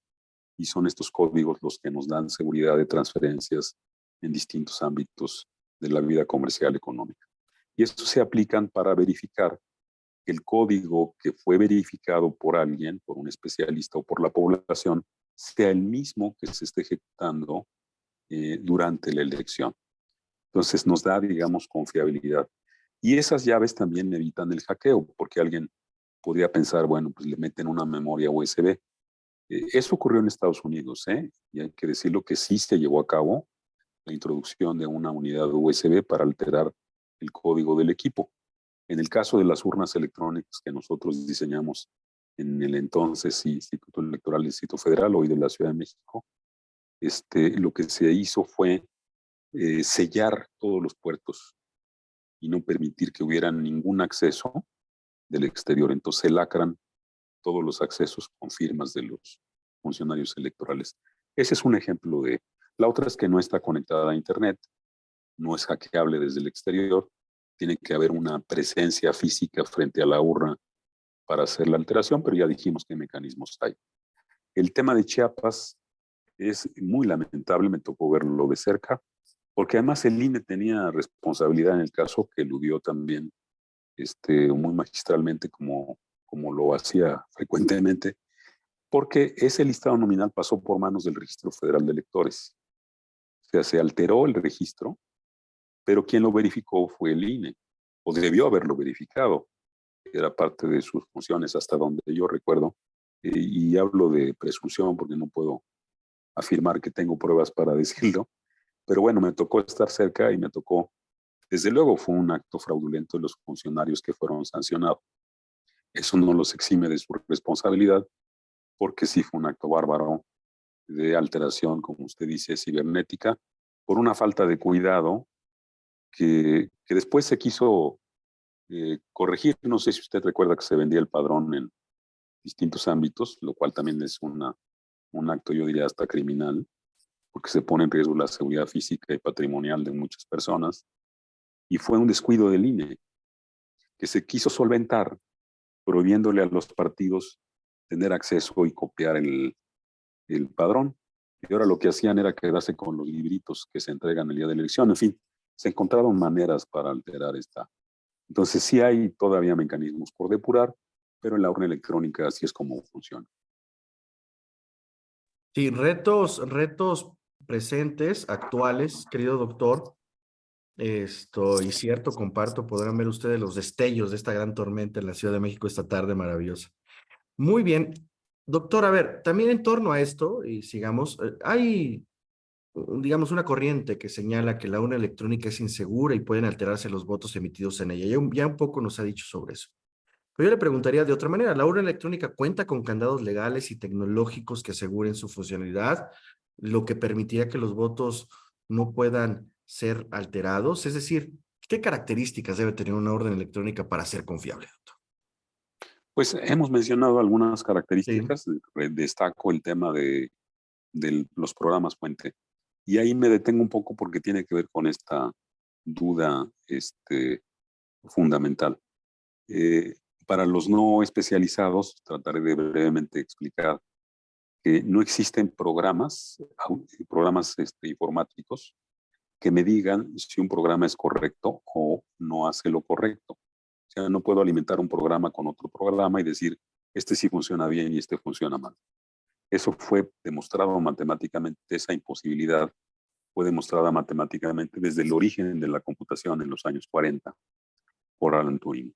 y son estos códigos los que nos dan seguridad de transferencias en distintos ámbitos de la vida comercial económica. Y estos se aplican para verificar que el código que fue verificado por alguien, por un especialista o por la población, sea el mismo que se esté ejecutando durante la elección. Entonces nos da, digamos, confiabilidad. Y esas llaves también evitan el hackeo, porque alguien podría pensar, bueno, pues le meten una memoria USB. Eso ocurrió en Estados Unidos, ¿eh? Y hay que decirlo que sí se llevó a cabo la introducción de una unidad USB para alterar el código del equipo. En el caso de las urnas electrónicas que nosotros diseñamos en el entonces Instituto Electoral del Distrito Federal, hoy de la Ciudad de México, lo que se hizo fue sellar todos los puertos y no permitir que hubiera ningún acceso del exterior. Entonces se lacran todos los accesos con firmas de los funcionarios electorales. Ese es un ejemplo de... La otra es que no está conectada a Internet, no es hackeable desde el exterior, tiene que haber una presencia física frente a la urna para hacer la alteración, pero ya dijimos qué mecanismos hay. El tema de Chiapas es muy lamentable, me tocó verlo de cerca, porque además el INE tenía responsabilidad en el caso que eludió también muy magistralmente como lo hacía frecuentemente, porque ese listado nominal pasó por manos del Registro Federal de Electores. O sea, se alteró el registro, pero quien lo verificó fue el INE, o debió haberlo verificado. Era parte de sus funciones hasta donde yo recuerdo. Y hablo de presunción porque no puedo afirmar que tengo pruebas para decirlo, pero bueno, me tocó estar cerca y me tocó, desde luego fue un acto fraudulento de los funcionarios que fueron sancionados. Eso no los exime de su responsabilidad, porque sí fue un acto bárbaro de alteración, como usted dice, cibernética, por una falta de cuidado que después se quiso corregir. No sé si usted recuerda que se vendía el padrón en distintos ámbitos, lo cual también es un acto, yo diría, hasta criminal, porque se pone en riesgo la seguridad física y patrimonial de muchas personas. Y fue un descuido del INE, que se quiso solventar prohibiéndole a los partidos tener acceso y copiar el padrón. Y ahora lo que hacían era quedarse con los libritos que se entregan el día de la elección. En fin, se encontraron maneras para alterar esta. Entonces sí hay todavía mecanismos por depurar, pero en la urna electrónica así es como funciona. Sí, retos presentes, actuales, querido doctor. Y cierto, comparto, podrán ver ustedes los destellos de esta gran tormenta en la Ciudad de México esta tarde maravillosa. Muy bien. Doctor, a ver, también en torno a esto, y sigamos, hay, digamos, una corriente que señala que la urna electrónica es insegura y pueden alterarse los votos emitidos en ella. Ya un poco nos ha dicho sobre eso. Pero yo le preguntaría de otra manera, ¿la urna electrónica cuenta con candados legales y tecnológicos que aseguren su funcionalidad, lo que permitiría que los votos no puedan ser alterados? Es decir, ¿qué características debe tener una orden electrónica para ser confiable, doctor? Pues hemos mencionado algunas Sí, características, destaco el tema de los programas fuente. Y ahí me detengo un poco porque tiene que ver con esta duda fundamental. Eh, para los no especializados, trataré de brevemente explicar que no existen programas informáticos que me digan si un programa es correcto o no hace lo correcto. O sea, no puedo alimentar un programa con otro programa y decir, este sí funciona bien y este funciona mal. Eso fue demostrado matemáticamente, esa imposibilidad fue demostrada matemáticamente desde el origen de la computación en los años 40 por Alan Turing.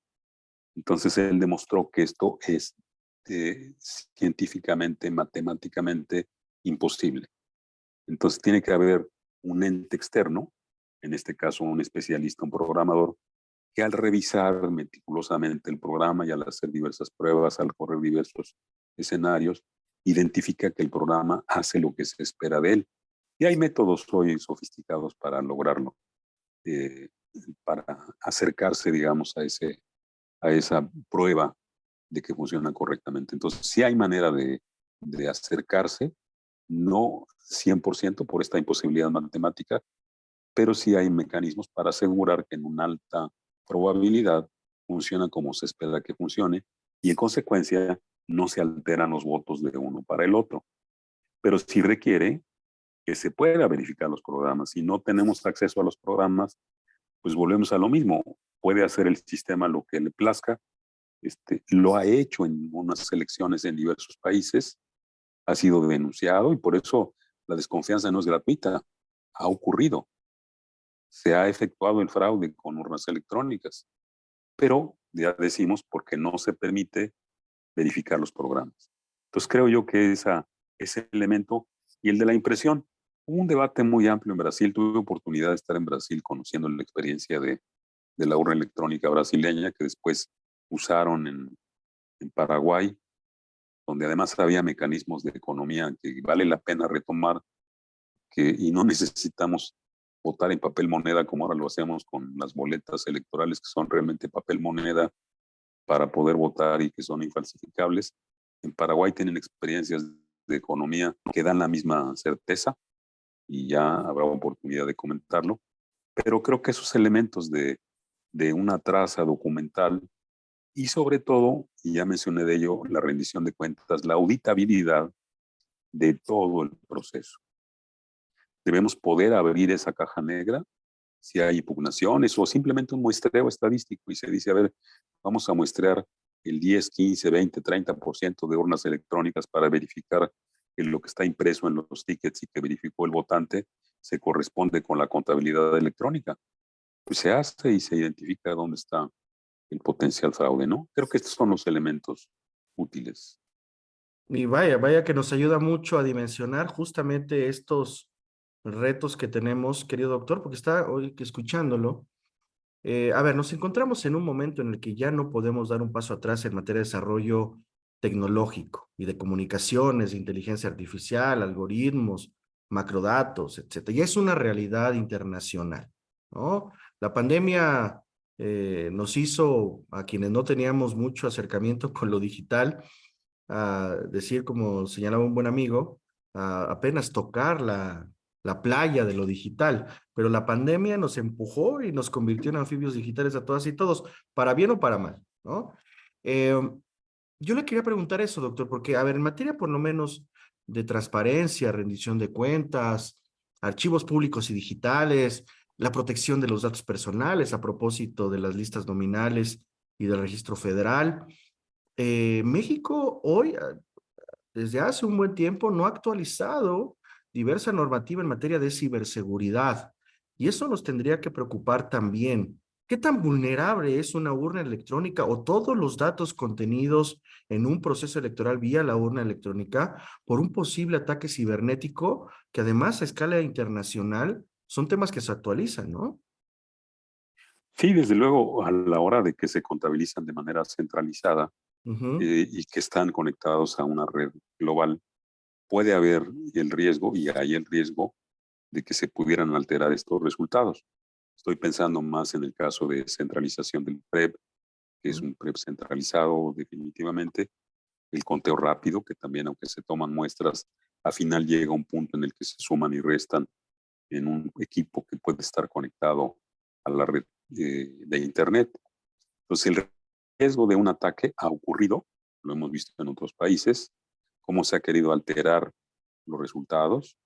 Entonces él demostró que esto es científicamente, matemáticamente imposible. Entonces tiene que haber un ente externo, en este caso un especialista, un programador, que al revisar meticulosamente el programa y al hacer diversas pruebas, al correr diversos escenarios, identifica que el programa hace lo que se espera de él. Y hay métodos hoy sofisticados para lograrlo, eh, para acercarse, digamos, a esa prueba de que funciona correctamente. Entonces, sí hay manera de acercarse, no 100% por esta imposibilidad matemática, pero sí hay mecanismos para asegurar que en una alta probabilidad funciona como se espera que funcione y en consecuencia no se alteran los votos de uno para el otro. Pero sí requiere que se pueda verificar los programas. Si no tenemos acceso a los programas, pues volvemos a lo mismo. Puede hacer el sistema lo que le plazca. Lo ha hecho en unas elecciones en diversos países, ha sido denunciado y por eso la desconfianza no es gratuita. Ha ocurrido. Se ha efectuado el fraude con urnas electrónicas, pero ya decimos porque no se permite verificar los programas. Entonces creo yo que ese elemento y el de la impresión, hubo un debate muy amplio en Brasil, tuve oportunidad de estar en Brasil conociendo la experiencia de la urna electrónica brasileña que después usaron en Paraguay, donde además había mecanismos de economía que vale la pena retomar y no necesitamos votar en papel moneda como ahora lo hacemos con las boletas electorales que son realmente papel moneda para poder votar y que son infalsificables. En Paraguay tienen experiencias de economía que dan la misma certeza y ya habrá oportunidad de comentarlo. Pero creo que esos elementos de una traza documental y sobre todo, y ya mencioné de ello, la rendición de cuentas, la auditabilidad de todo el proceso. Debemos poder abrir esa caja negra si hay impugnaciones o simplemente un muestreo estadístico y se dice, a ver, vamos a muestrear el 10, 15, 20, 30% de urnas electrónicas para verificar que lo que está impreso en los tickets y que verificó el votante se corresponde con la contabilidad electrónica. Pues se hace y se identifica dónde está el potencial fraude, ¿no? Creo que estos son los elementos útiles. Y vaya, vaya que nos ayuda mucho a dimensionar justamente estos retos que tenemos, querido doctor, porque está hoy que escuchándolo. A ver, nos encontramos en un momento en el que ya no podemos dar un paso atrás en materia de desarrollo tecnológico y de comunicaciones, de inteligencia artificial, algoritmos, macrodatos, etcétera. Ya es una realidad internacional, ¿no? La pandemia nos hizo a quienes no teníamos mucho acercamiento con lo digital, a decir, como señalaba un buen amigo, a apenas tocar la playa de lo digital, pero la pandemia nos empujó y nos convirtió en anfibios digitales a todas y todos, para bien o para mal, ¿no? Eh, yo le quería preguntar eso, doctor, porque, a ver, en materia por lo menos de transparencia, rendición de cuentas, archivos públicos y digitales, la protección de los datos personales a propósito de las listas nominales y del registro federal, México hoy, desde hace un buen tiempo, no ha actualizado diversa normativa en materia de ciberseguridad. Y eso nos tendría que preocupar también. ¿Qué tan vulnerable es una urna electrónica o todos los datos contenidos en un proceso electoral vía la urna electrónica por un posible ataque cibernético que además a escala internacional son temas que se actualizan, ¿no? Sí, desde luego, a la hora de que se contabilizan de manera centralizada Ujú, y que están conectados a una red global, puede haber el riesgo, y hay el riesgo, de que se pudieran alterar estos resultados. Estoy pensando más en el caso de centralización del PREP, que es ujú, un PREP centralizado definitivamente, el conteo rápido, que también aunque se toman muestras, a final llega un punto en el que se suman y restan en un equipo que puede estar conectado a la red de Internet. Entonces, el riesgo de un ataque ha ocurrido, lo hemos visto en otros países, cómo se ha querido alterar los resultados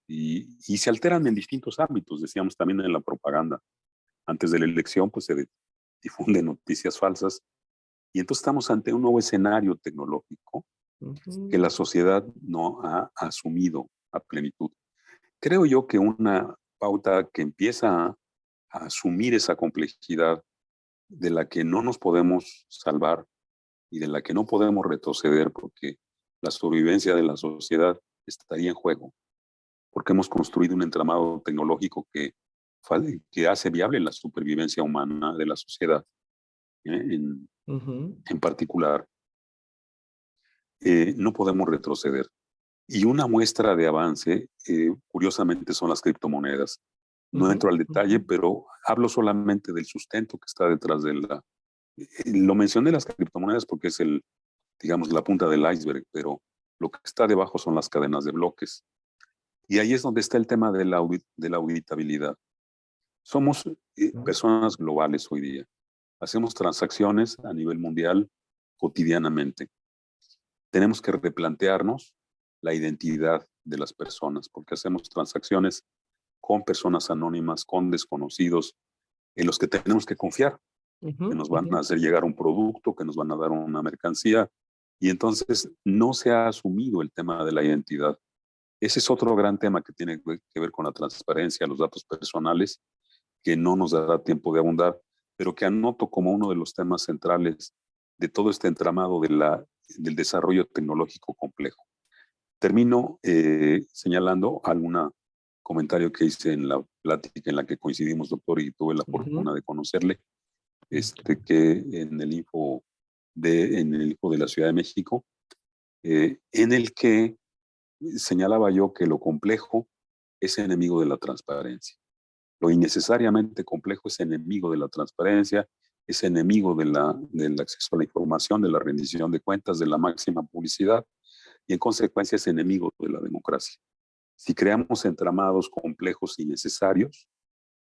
y se alteran en distintos ámbitos, decíamos también en la propaganda. Antes de la elección, pues se difunden noticias falsas y entonces estamos ante un nuevo escenario tecnológico que ujú, la sociedad no ha asumido a plenitud. Creo yo que una pauta que empieza a asumir esa complejidad de la que no nos podemos salvar y de la que no podemos retroceder porque la sobrevivencia de la sociedad estaría en juego, porque hemos construido un entramado tecnológico que hace viable la supervivencia humana de la sociedad, en, ujú, en particular. No podemos retroceder. Y una muestra de avance, curiosamente, son las criptomonedas. No ujú, entro al detalle, ujú, pero hablo solamente del sustento que está detrás de la... Lo mencioné las criptomonedas porque es digamos, la punta del iceberg, pero lo que está debajo son las cadenas de bloques. Y ahí es donde está el tema de la auditabilidad. Somos ujú. personas globales hoy día. Hacemos transacciones a nivel mundial cotidianamente. Tenemos que replantearnos la identidad de las personas, porque hacemos transacciones con personas anónimas, con desconocidos, en los que tenemos que confiar, que Ujú, nos van a ujú, hacer llegar un producto, que nos van a dar una mercancía, y entonces no se ha asumido el tema de la identidad. Ese es otro gran tema que tiene que ver con la transparencia, los datos personales, que no nos dará tiempo de abundar, pero que anoto como uno de los temas centrales de todo este entramado del desarrollo tecnológico complejo. Termino señalando algún comentario que hice en la plática en la que coincidimos, doctor, y tuve la fortuna ujú. de conocerle, que en el Info de la Ciudad de México, en el que señalaba yo que lo complejo es enemigo de la transparencia. Lo innecesariamente complejo es enemigo de la transparencia, es enemigo del acceso a la información, de la rendición de cuentas, de la máxima publicidad y en consecuencia es enemigo de la democracia. Si creamos entramados complejos y necesarios,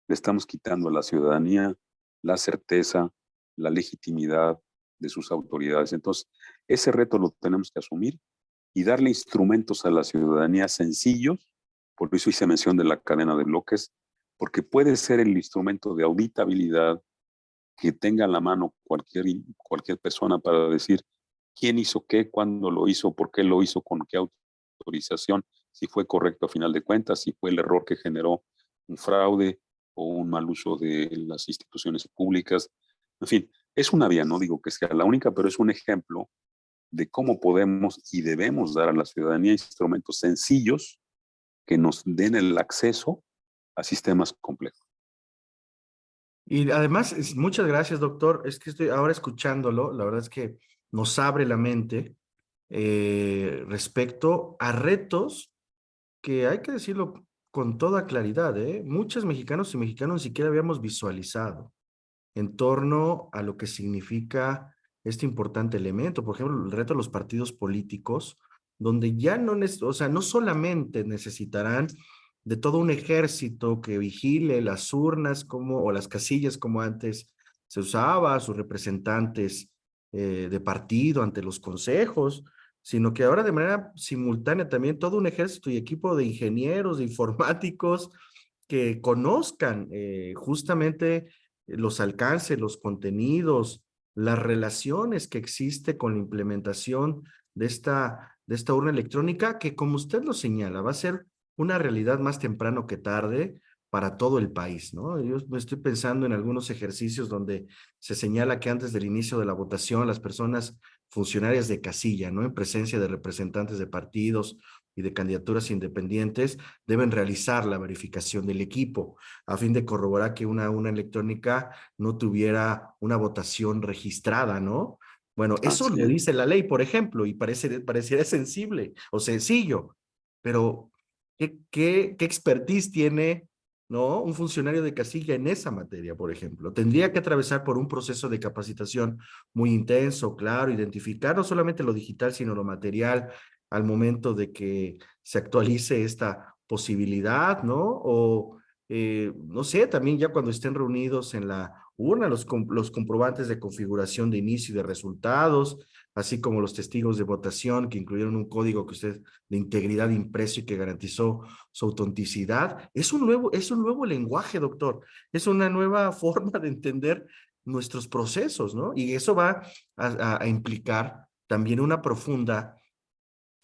le estamos quitando a la ciudadanía la certeza, la legitimidad de sus autoridades. Entonces, ese reto lo tenemos que asumir y darle instrumentos a la ciudadanía sencillos, por eso hice mención de la cadena de bloques, porque puede ser el instrumento de auditabilidad que tenga a la mano cualquier persona para decir quién hizo qué, cuándo lo hizo, por qué lo hizo, con qué autorización, si fue correcto a final de cuentas, si fue el error que generó un fraude o un mal uso de las instituciones públicas. En fin, es una vía, no digo que sea la única, pero es un ejemplo de cómo podemos y debemos dar a la ciudadanía instrumentos sencillos que nos den el acceso a sistemas complejos. Y además, muchas gracias, doctor. Es que estoy ahora escuchándolo, la verdad es que nos abre la mente respecto a retos que hay que decirlo con toda claridad, ¿eh? Muchos mexicanos y mexicanos ni siquiera habíamos visualizado en torno a lo que significa este importante elemento. Por ejemplo, el reto de los partidos políticos, donde ya no, o sea, no solamente necesitarán de todo un ejército que vigile las urnas como, o las casillas como antes se usaba, sus representantes de partido ante los consejos, sino que ahora de manera simultánea también todo un ejército y equipo de ingenieros, de informáticos que conozcan justamente los alcances, los contenidos, las relaciones que existe con la implementación de esta urna electrónica, que como usted lo señala, va a ser una realidad más temprano que tarde para todo el país, ¿no? Yo me estoy pensando en algunos ejercicios donde se señala que antes del inicio de la votación, las personas funcionarias de casilla, ¿no? En presencia de representantes de partidos y de candidaturas independientes, deben realizar la verificación del equipo a fin de corroborar que una electrónica no tuviera una votación registrada, ¿no? Bueno, eso Así lo es. dice la ley, por ejemplo, y pareciera sensible o sencillo, pero ¿qué expertise tiene, ¿no? Un funcionario de casilla en esa materia, por ejemplo? Tendría que atravesar por un proceso de capacitación muy intenso, claro, identificar no solamente lo digital, sino lo material al momento de que se actualice esta posibilidad, ¿no? O no sé, también ya cuando estén reunidos en la urna, los comprobantes de configuración de inicio y de resultados, así como los testigos de votación que incluyeron un código que usted de integridad impreso y que garantizó su autenticidad. Es un nuevo lenguaje, doctor. Es una nueva forma de entender nuestros procesos, ¿no? Y eso va a implicar también una profunda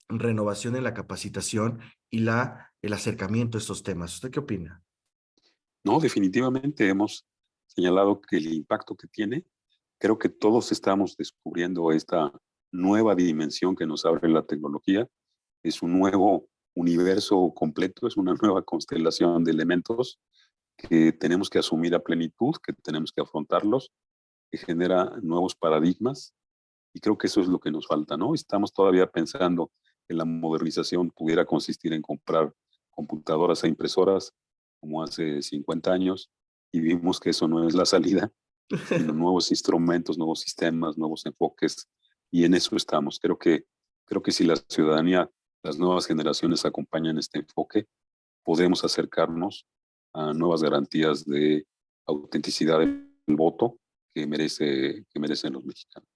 renovación en la capacitación y el acercamiento a estos temas. ¿Usted qué opina? No, definitivamente hemos señalado que el impacto que tiene, creo que todos estamos descubriendo esta nueva dimensión que nos abre la tecnología. Es un nuevo universo completo, es una nueva constelación de elementos que tenemos que asumir a plenitud, que tenemos que afrontarlos, que genera nuevos paradigmas. Y creo que eso es lo que nos falta, ¿no? Estamos todavía pensando que la modernización pudiera consistir en comprar computadoras e impresoras como hace 50 años y vimos que eso no es la salida, sino nuevos instrumentos, nuevos sistemas, nuevos enfoques y en eso estamos. Creo que si la ciudadanía, las nuevas generaciones acompañan este enfoque, podemos acercarnos a nuevas garantías de autenticidad del voto que merecen los mexicanos.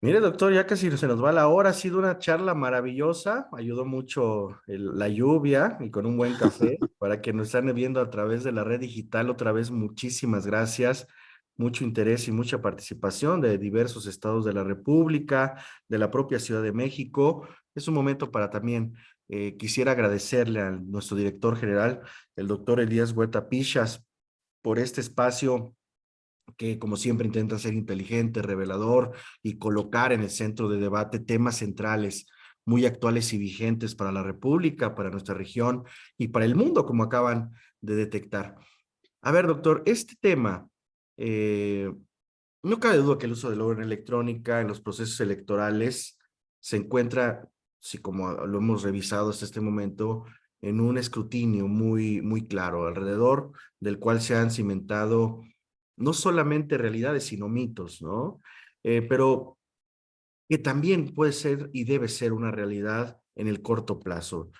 Mire, doctor, ya casi se nos va la hora. Ha sido una charla maravillosa. Ayudó mucho la lluvia y con un buen café. Para que nos están viendo a través de la red digital, otra vez, muchísimas gracias. Mucho interés y mucha participación de diversos estados de la República, de la propia Ciudad de México. Es un momento para también, quisiera agradecerle a nuestro director general, el doctor Elías Huerta Pichas, por este espacio que como siempre intenta ser inteligente, revelador y colocar en el centro de debate temas centrales muy actuales y vigentes para la República, para nuestra región y para el mundo, como acaban de detectar. A ver, doctor, este tema, eh, no cabe duda que el uso de la urna electrónica en los procesos electorales se encuentra, si como lo hemos revisado hasta este momento, en un escrutinio muy claro, alrededor del cual se han cimentado no solamente realidades, sino mitos, ¿no? Pero que también puede ser y debe ser una realidad en el corto plazo.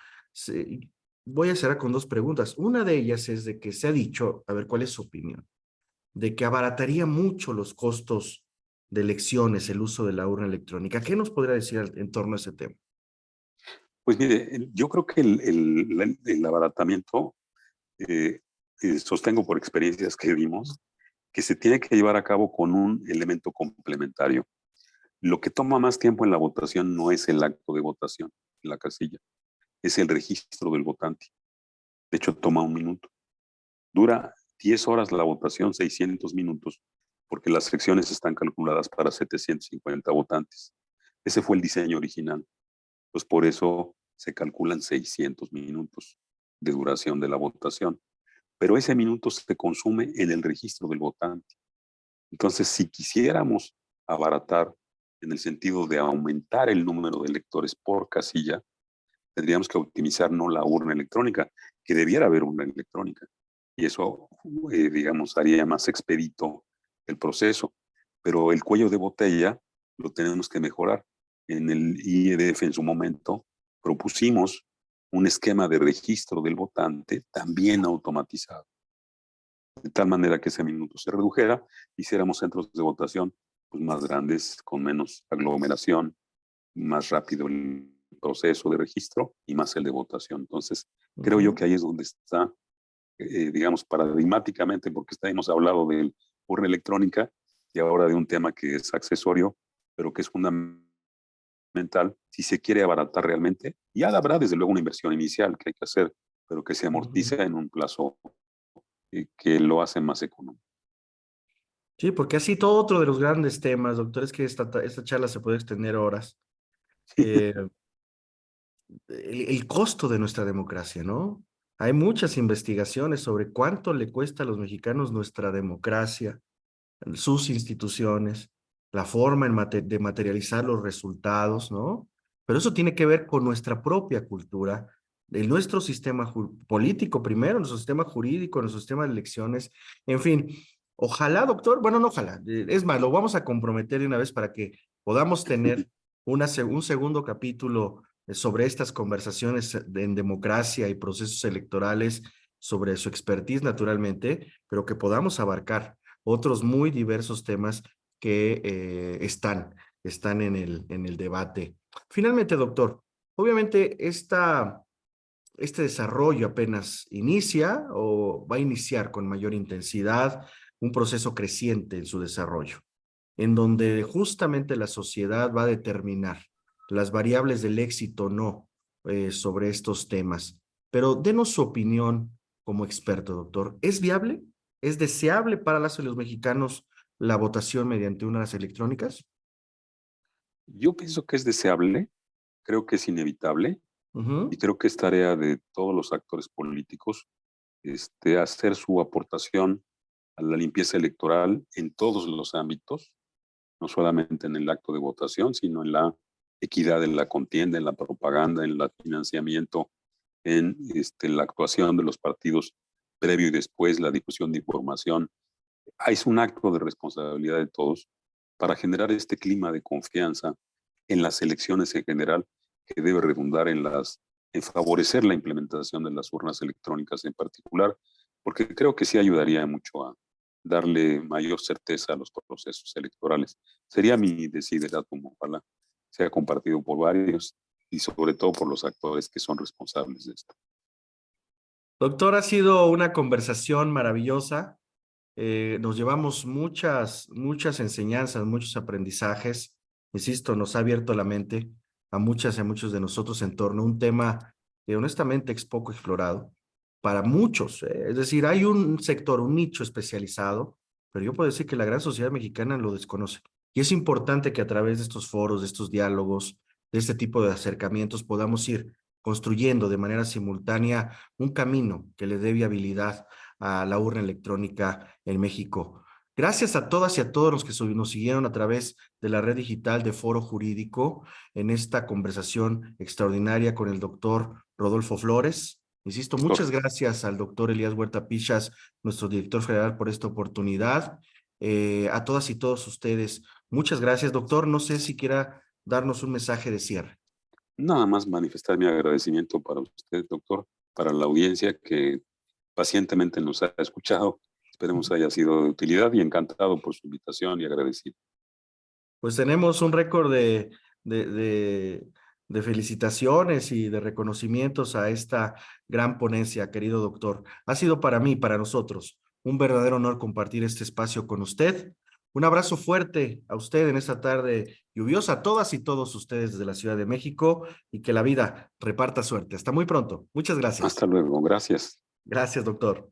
Voy a cerrar con dos preguntas. Una de ellas es de que se ha dicho, a ver, ¿cuál es su opinión? De que abarataría mucho los costos de elecciones el uso de la urna electrónica. ¿Qué nos podría decir en torno a ese tema? Pues mire, yo creo que el abaratamiento sostengo por experiencias que vimos que se tiene que llevar a cabo con un elemento complementario. Lo que toma más tiempo en la votación no es el acto de votación en la casilla, es el registro del votante. De hecho, toma 1 minuto. Dura 10 horas la votación, 600 minutos, porque las secciones están calculadas para 750 votantes. Ese fue el diseño original. Pues por eso se calculan 600 minutos de duración de la votación. Pero ese minuto se consume en el registro del votante. Entonces, si quisiéramos abaratar en el sentido de aumentar el número de electores por casilla, tendríamos que optimizar no la urna electrónica, que debiera haber urna electrónica. Y eso, digamos, haría más expedito el proceso. Pero el cuello de botella lo tenemos que mejorar. En el IEDF en su momento propusimos un esquema de registro del votante también automatizado. De tal manera que ese minuto se redujera, hiciéramos centros de votación pues, más grandes, con menos aglomeración, más rápido el proceso de registro y más el de votación. Entonces, creo yo que ahí es donde está, digamos, paradigmáticamente, porque hemos hablado de urna electrónica y ahora de un tema que es accesorio, pero que es fundamental si se quiere abaratar realmente. Ya habrá, desde luego, una inversión inicial que hay que hacer, pero que se amortiza en un plazo que lo hace más económico. Sí, porque así todo otro de los grandes temas, doctor, es que esta charla se puede extender horas. Eh, el costo de nuestra democracia, ¿no? Hay muchas investigaciones sobre cuánto le cuesta a los mexicanos nuestra democracia, sus instituciones, la forma de materializar los resultados, ¿no? Pero eso tiene que ver con nuestra propia cultura, de nuestro sistema político primero, nuestro sistema jurídico, nuestro sistema de elecciones, en fin. Ojalá, doctor, bueno, no ojalá, es más, lo vamos a comprometer de una vez para que podamos tener un segundo capítulo sobre estas conversaciones en democracia y procesos electorales, sobre su expertise naturalmente, pero que podamos abarcar otros muy diversos temas que están en el debate. Finalmente, doctor, obviamente este desarrollo apenas inicia o va a iniciar con mayor intensidad un proceso creciente en su desarrollo, en donde justamente la sociedad va a determinar las variables del éxito o no sobre estos temas. Pero denos su opinión como experto, doctor. ¿Es viable? ¿Es deseable para las y los mexicanos la votación mediante urnas electrónicas? Yo pienso que es deseable, creo que es inevitable y creo que es tarea de todos los actores políticos hacer su aportación a la limpieza electoral en todos los ámbitos, no solamente en el acto de votación, sino en la equidad en la contienda, en la propaganda, en el financiamiento, en la actuación de los partidos previo y después, la difusión de información. Es un acto de responsabilidad de todos para generar este clima de confianza en las elecciones en general que debe redundar en favorecer la implementación de las urnas electrónicas en particular, porque creo que sí ayudaría mucho a darle mayor certeza a los procesos electorales. Sería mi desideratum, ojalá sea compartido por varios y sobre todo por los actores que son responsables de esto. Doctor, ha sido una conversación maravillosa. Nos llevamos muchas enseñanzas, muchos aprendizajes. Insisto, nos ha abierto la mente a muchas y a muchos de nosotros en torno a un tema que honestamente es poco explorado para muchos. Es decir, hay un sector, un nicho especializado, pero yo puedo decir que la gran sociedad mexicana lo desconoce. Y es importante que a través de estos foros, de estos diálogos, de este tipo de acercamientos, podamos ir construyendo de manera simultánea un camino que le dé viabilidad a la urna electrónica en México. Gracias a todas y a todos los que nos siguieron a través de la red digital de Foro Jurídico en esta conversación extraordinaria con el doctor Rodolfo Flores. Insisto, muchas gracias al doctor Elías Huerta Pichas, nuestro director federal, por esta oportunidad. A todas y todos ustedes, muchas gracias, doctor. No sé si quiera darnos un mensaje de cierre. Nada más manifestar mi agradecimiento para usted, doctor, para la audiencia que pacientemente nos ha escuchado. Esperemos haya sido de utilidad y encantado por su invitación y agradecido. Pues tenemos un récord de de felicitaciones y de reconocimientos a esta gran ponencia, querido doctor. Ha sido para mí, para nosotros, un verdadero honor compartir este espacio con usted. Un abrazo fuerte a usted en esta tarde lluviosa, a todas y todos ustedes desde la Ciudad de México, y que la vida reparta suerte. Hasta muy pronto. Muchas gracias. Hasta luego, gracias. Gracias, doctor.